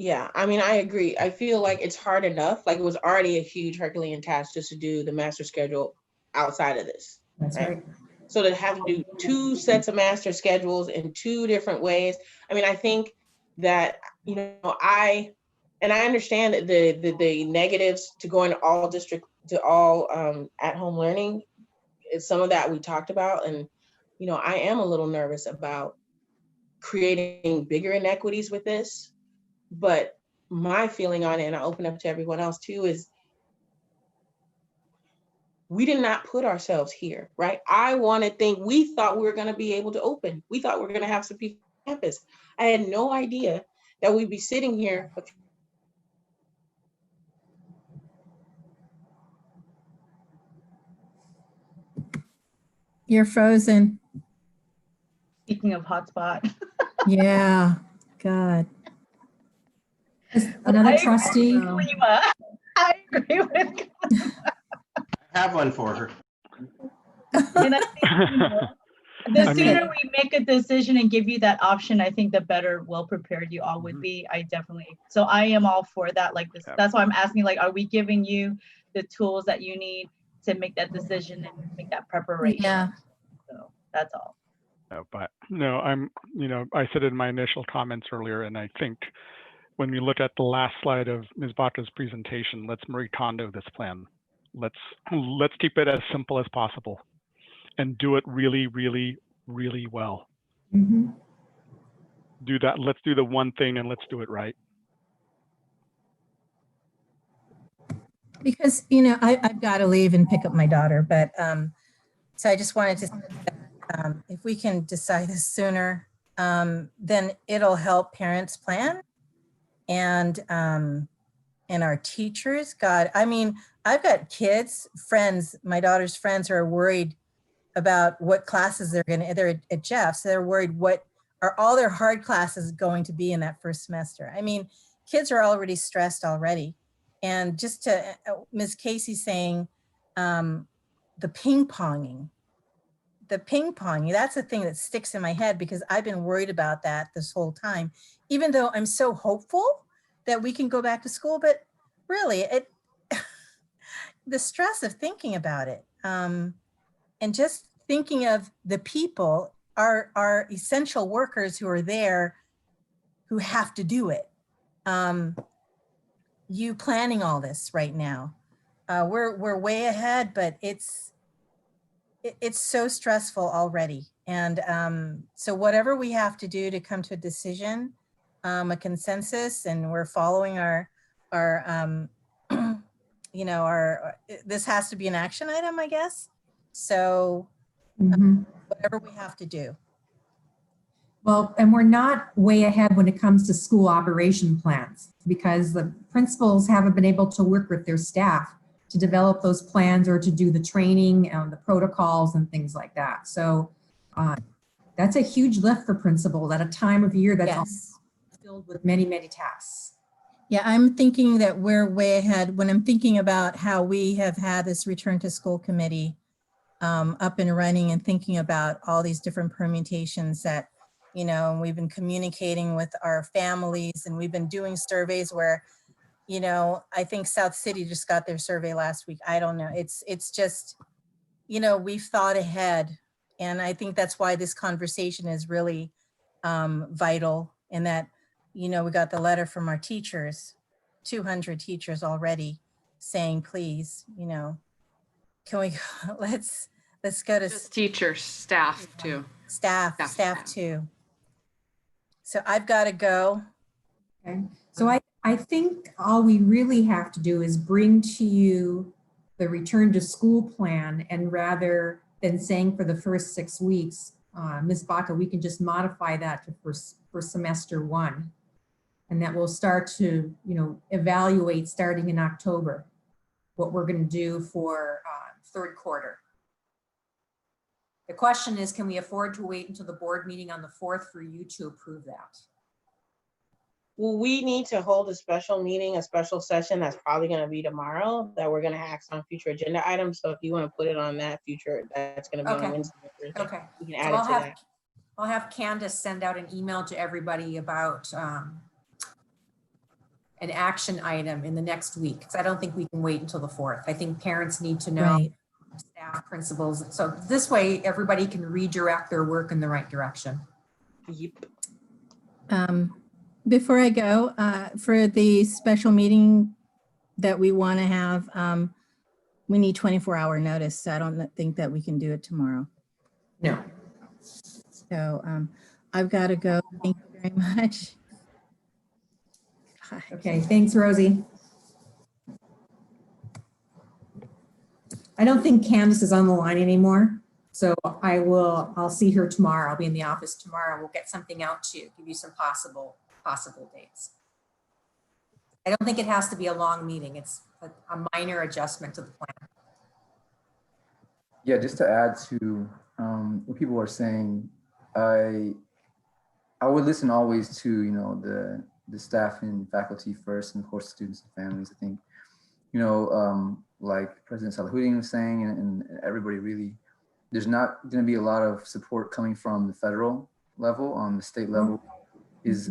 Speaker 5: Yeah, I mean, I agree. I feel like it's hard enough. Like it was already a huge Herculean task just to do the master schedule outside of this.
Speaker 7: That's right.
Speaker 5: So to have to do 2 sets of master schedules in 2 different ways. I mean, I think that, you know, I understand that the negatives to going to all at-home learning is some of that we talked about. And, you know, I am a little nervous about creating bigger inequities with this. But my feeling on it, and I open up to everyone else too, is we did not put ourselves here, right? We thought we were going to be able to open. We thought we were going to have some people on campus. I had no idea that we'd be sitting here.
Speaker 6: You're frozen.
Speaker 4: Speaking of hotspot.
Speaker 6: Yeah, God. Another trustee.
Speaker 4: I agree with
Speaker 12: I have one for her.
Speaker 4: And I think, you know, the sooner we make a decision and give you that option, I think the better well prepared you all would be. So I am all for that. Like this, that's why I'm asking, like, are we giving you the tools that you need to make that decision and make that preparation?
Speaker 6: Yeah.
Speaker 4: So that's all.
Speaker 3: No, but no, I said in my initial comments earlier, and I think when we look at the last slide of Ms. Baca's presentation, let's Marie Kondo this plan. Let's keep it as simple as possible and do it really, really, really well.
Speaker 7: Mhm.
Speaker 3: Do that. Let's do the one thing and let's do it right.
Speaker 6: Because, I've got to leave and pick up my daughter, but so I just wanted to, if we can decide this sooner, then it'll help parents plan and our teachers. God, I mean, I've got kids, friends, my daughter's friends who are worried about what classes they're at Jeff's. They're worried what are all their hard classes going to be in that first semester. I mean, kids are already stressed already. And just to Ms. Casey saying, the ping ponging, that's the thing that sticks in my head because I've been worried about that this whole time, even though I'm so hopeful that we can go back to school, but really the stress of thinking about it, and just thinking of the people, our essential workers who are there, who have to do it. You planning all this right now. We're way ahead, but it's so stressful already. And so whatever we have to do to come to a decision, a consensus, and we're following our this has to be an action item, I guess. So whatever we have to do.
Speaker 7: Well, and we're not way ahead when it comes to school operation plans because the principals haven't been able to work with their staff to develop those plans or to do the training and the protocols and things like that. So that's a huge lift for principals at a time of year that's filled with many, many tasks.
Speaker 6: Yeah, I'm thinking that we're way ahead when I'm thinking about how we have had this return to school committee up and running and thinking about all these different permutations that, we've been communicating with our families and we've been doing surveys where, I think South City just got their survey last week. I don't know. It's just, we've thought ahead. And I think that's why this conversation is really vital in that, we got the letter from our teachers, 200 teachers already saying, please, can we, let's go to
Speaker 8: Just teachers, staff too.
Speaker 6: Staff too. So I've got to go.
Speaker 7: Okay. So I think all we really have to do is bring to you the return to school plan, and rather than saying for the first 6 weeks, Ms. Baca, we can just modify that to for semester 1. And that we'll start to, evaluate starting in October, what we're going to do for third quarter. The question is, can we afford to wait until the board meeting on the 4th for you to approve that?
Speaker 5: Well, we need to hold a special meeting, a special session that's probably going to be tomorrow that we're going to act on future agenda items. So if you want to put it on that future, that's going to be on Wednesday.
Speaker 7: Okay.
Speaker 5: We can add it to that.
Speaker 7: I'll have Candace send out an email to everybody about an action item in the next week. Because I don't think we can wait until the 4th. I think parents need to know,
Speaker 6: Right.
Speaker 7: staff, principals. So this way everybody can redirect their work in the right direction.
Speaker 5: Yep.
Speaker 6: Before I go, for the special meeting that we want to have, we need 24-hour notice. So I don't think that we can do it tomorrow.
Speaker 7: No.
Speaker 6: So I've got to go. Thank you very much.
Speaker 7: Okay, thanks, Rosie. I don't think Candace is on the line anymore. So I'll see her tomorrow. I'll be in the office tomorrow. We'll get something out to you, give you some possible dates. I don't think it has to be a long meeting. It's a minor adjustment to the plan.
Speaker 2: Yeah, just to add to what people are saying, I would listen always to, the staff and faculty first, and of course, students and families. I think, like President Salahuddin was saying, and everybody really, there's not going to be a lot of support coming from the federal level. On the state level is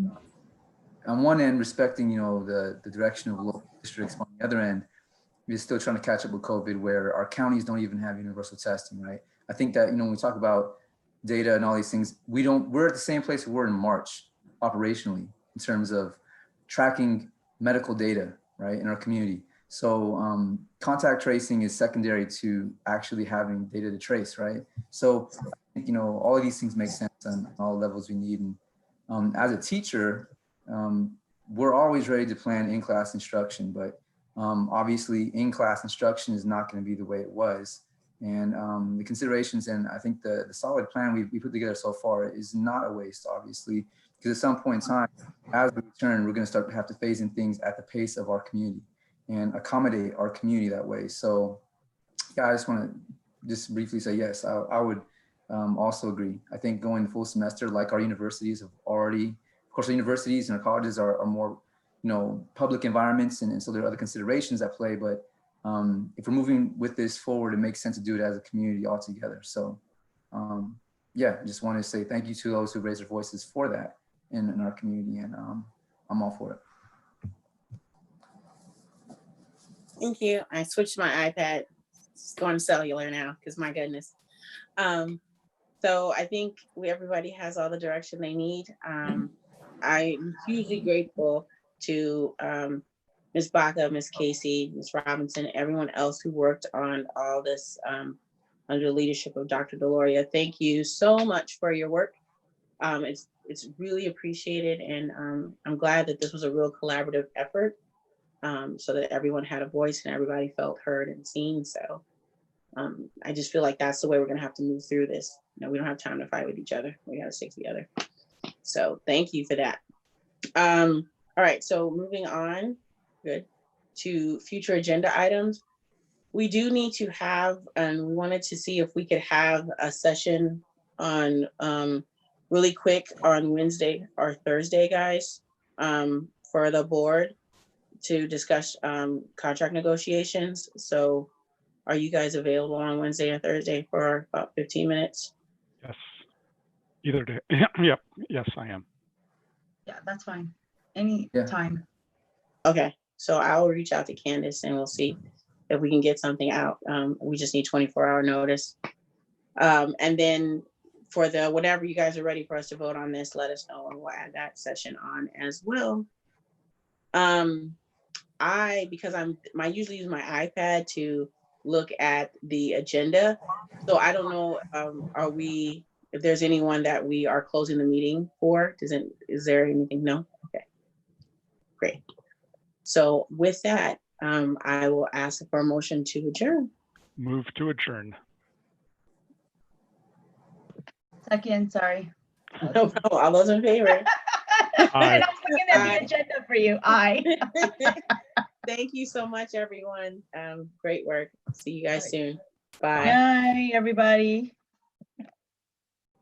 Speaker 2: on one end respecting, the direction of local districts. On the other end, we're still trying to catch up with COVID, where our counties don't even have universal testing, right? I think that, when we talk about data and all these things. We're at the same place we were in March operationally in terms of tracking medical data, right, in our community. So contact tracing is secondary to actually having data to trace, right? So, you know, all of these things make sense on all levels we need. And as a teacher, we're always ready to plan in-class instruction, but obviously in-class instruction is not going to be the way it was. And the considerations and I think the solid plan we put together so far is not a waste, obviously, because at some point in time, as we return, we're going to have to phase in things at the pace of our community and accommodate our community that way. So yeah, I just want to just briefly say, yes, I would also agree. I think going full semester, like our universities have already, of course, our universities and our colleges are more, you know, public environments. And so there are other considerations at play, but if we're moving with this forward, it makes sense to do it as a community altogether. So yeah, I just want to say thank you to those who raised their voices for that in our community, and I'm all for it.
Speaker 5: Thank you. I switched my iPad. It's going cellular now because my goodness. So I think everybody has all the direction they need. I'm hugely grateful to Ms. Baca, Ms. Casey, Ms. Robinson, everyone else who worked on all this under the leadership of Dr. Deloria. Thank you so much for your work. It's really appreciated, and I'm glad that this was a real collaborative effort. So that everyone had a voice and everybody felt heard and seen. So I just feel like that's the way we're gonna have to move through this. You know, we don't have time to fight with each other. We gotta stick together. So thank you for that. All right, so moving on, good, to future agenda items. We do need to have, and we wanted to see if we could have a session on really quick on Wednesday or Thursday, guys, for the board to discuss contract negotiations. So are you guys available on Wednesday or Thursday for about 15 minutes?
Speaker 3: Yes, either day. Yep, yes, I am.
Speaker 4: Yeah, that's fine. Any
Speaker 2: Yeah.
Speaker 4: time.
Speaker 5: Okay, so I'll reach out to Candace and we'll see if we can get something out. We just need 24-hour notice. And then for the, whenever you guys are ready for us to vote on this, let us know and we'll add that session on as well. Because I usually use my iPad to look at the agenda. So I don't know, if there's anyone that we are closing the meeting for, is there anything? No? Okay, great. So with that, I will ask for a motion to adjourn.
Speaker 3: Move to adjourn.
Speaker 4: Second, sorry.
Speaker 5: No problem. All those in favor?
Speaker 3: Aye.
Speaker 4: And I'm looking at the agenda for you. Aye.
Speaker 5: Thank you so much, everyone. Great work. See you guys soon. Bye.
Speaker 4: Bye, everybody.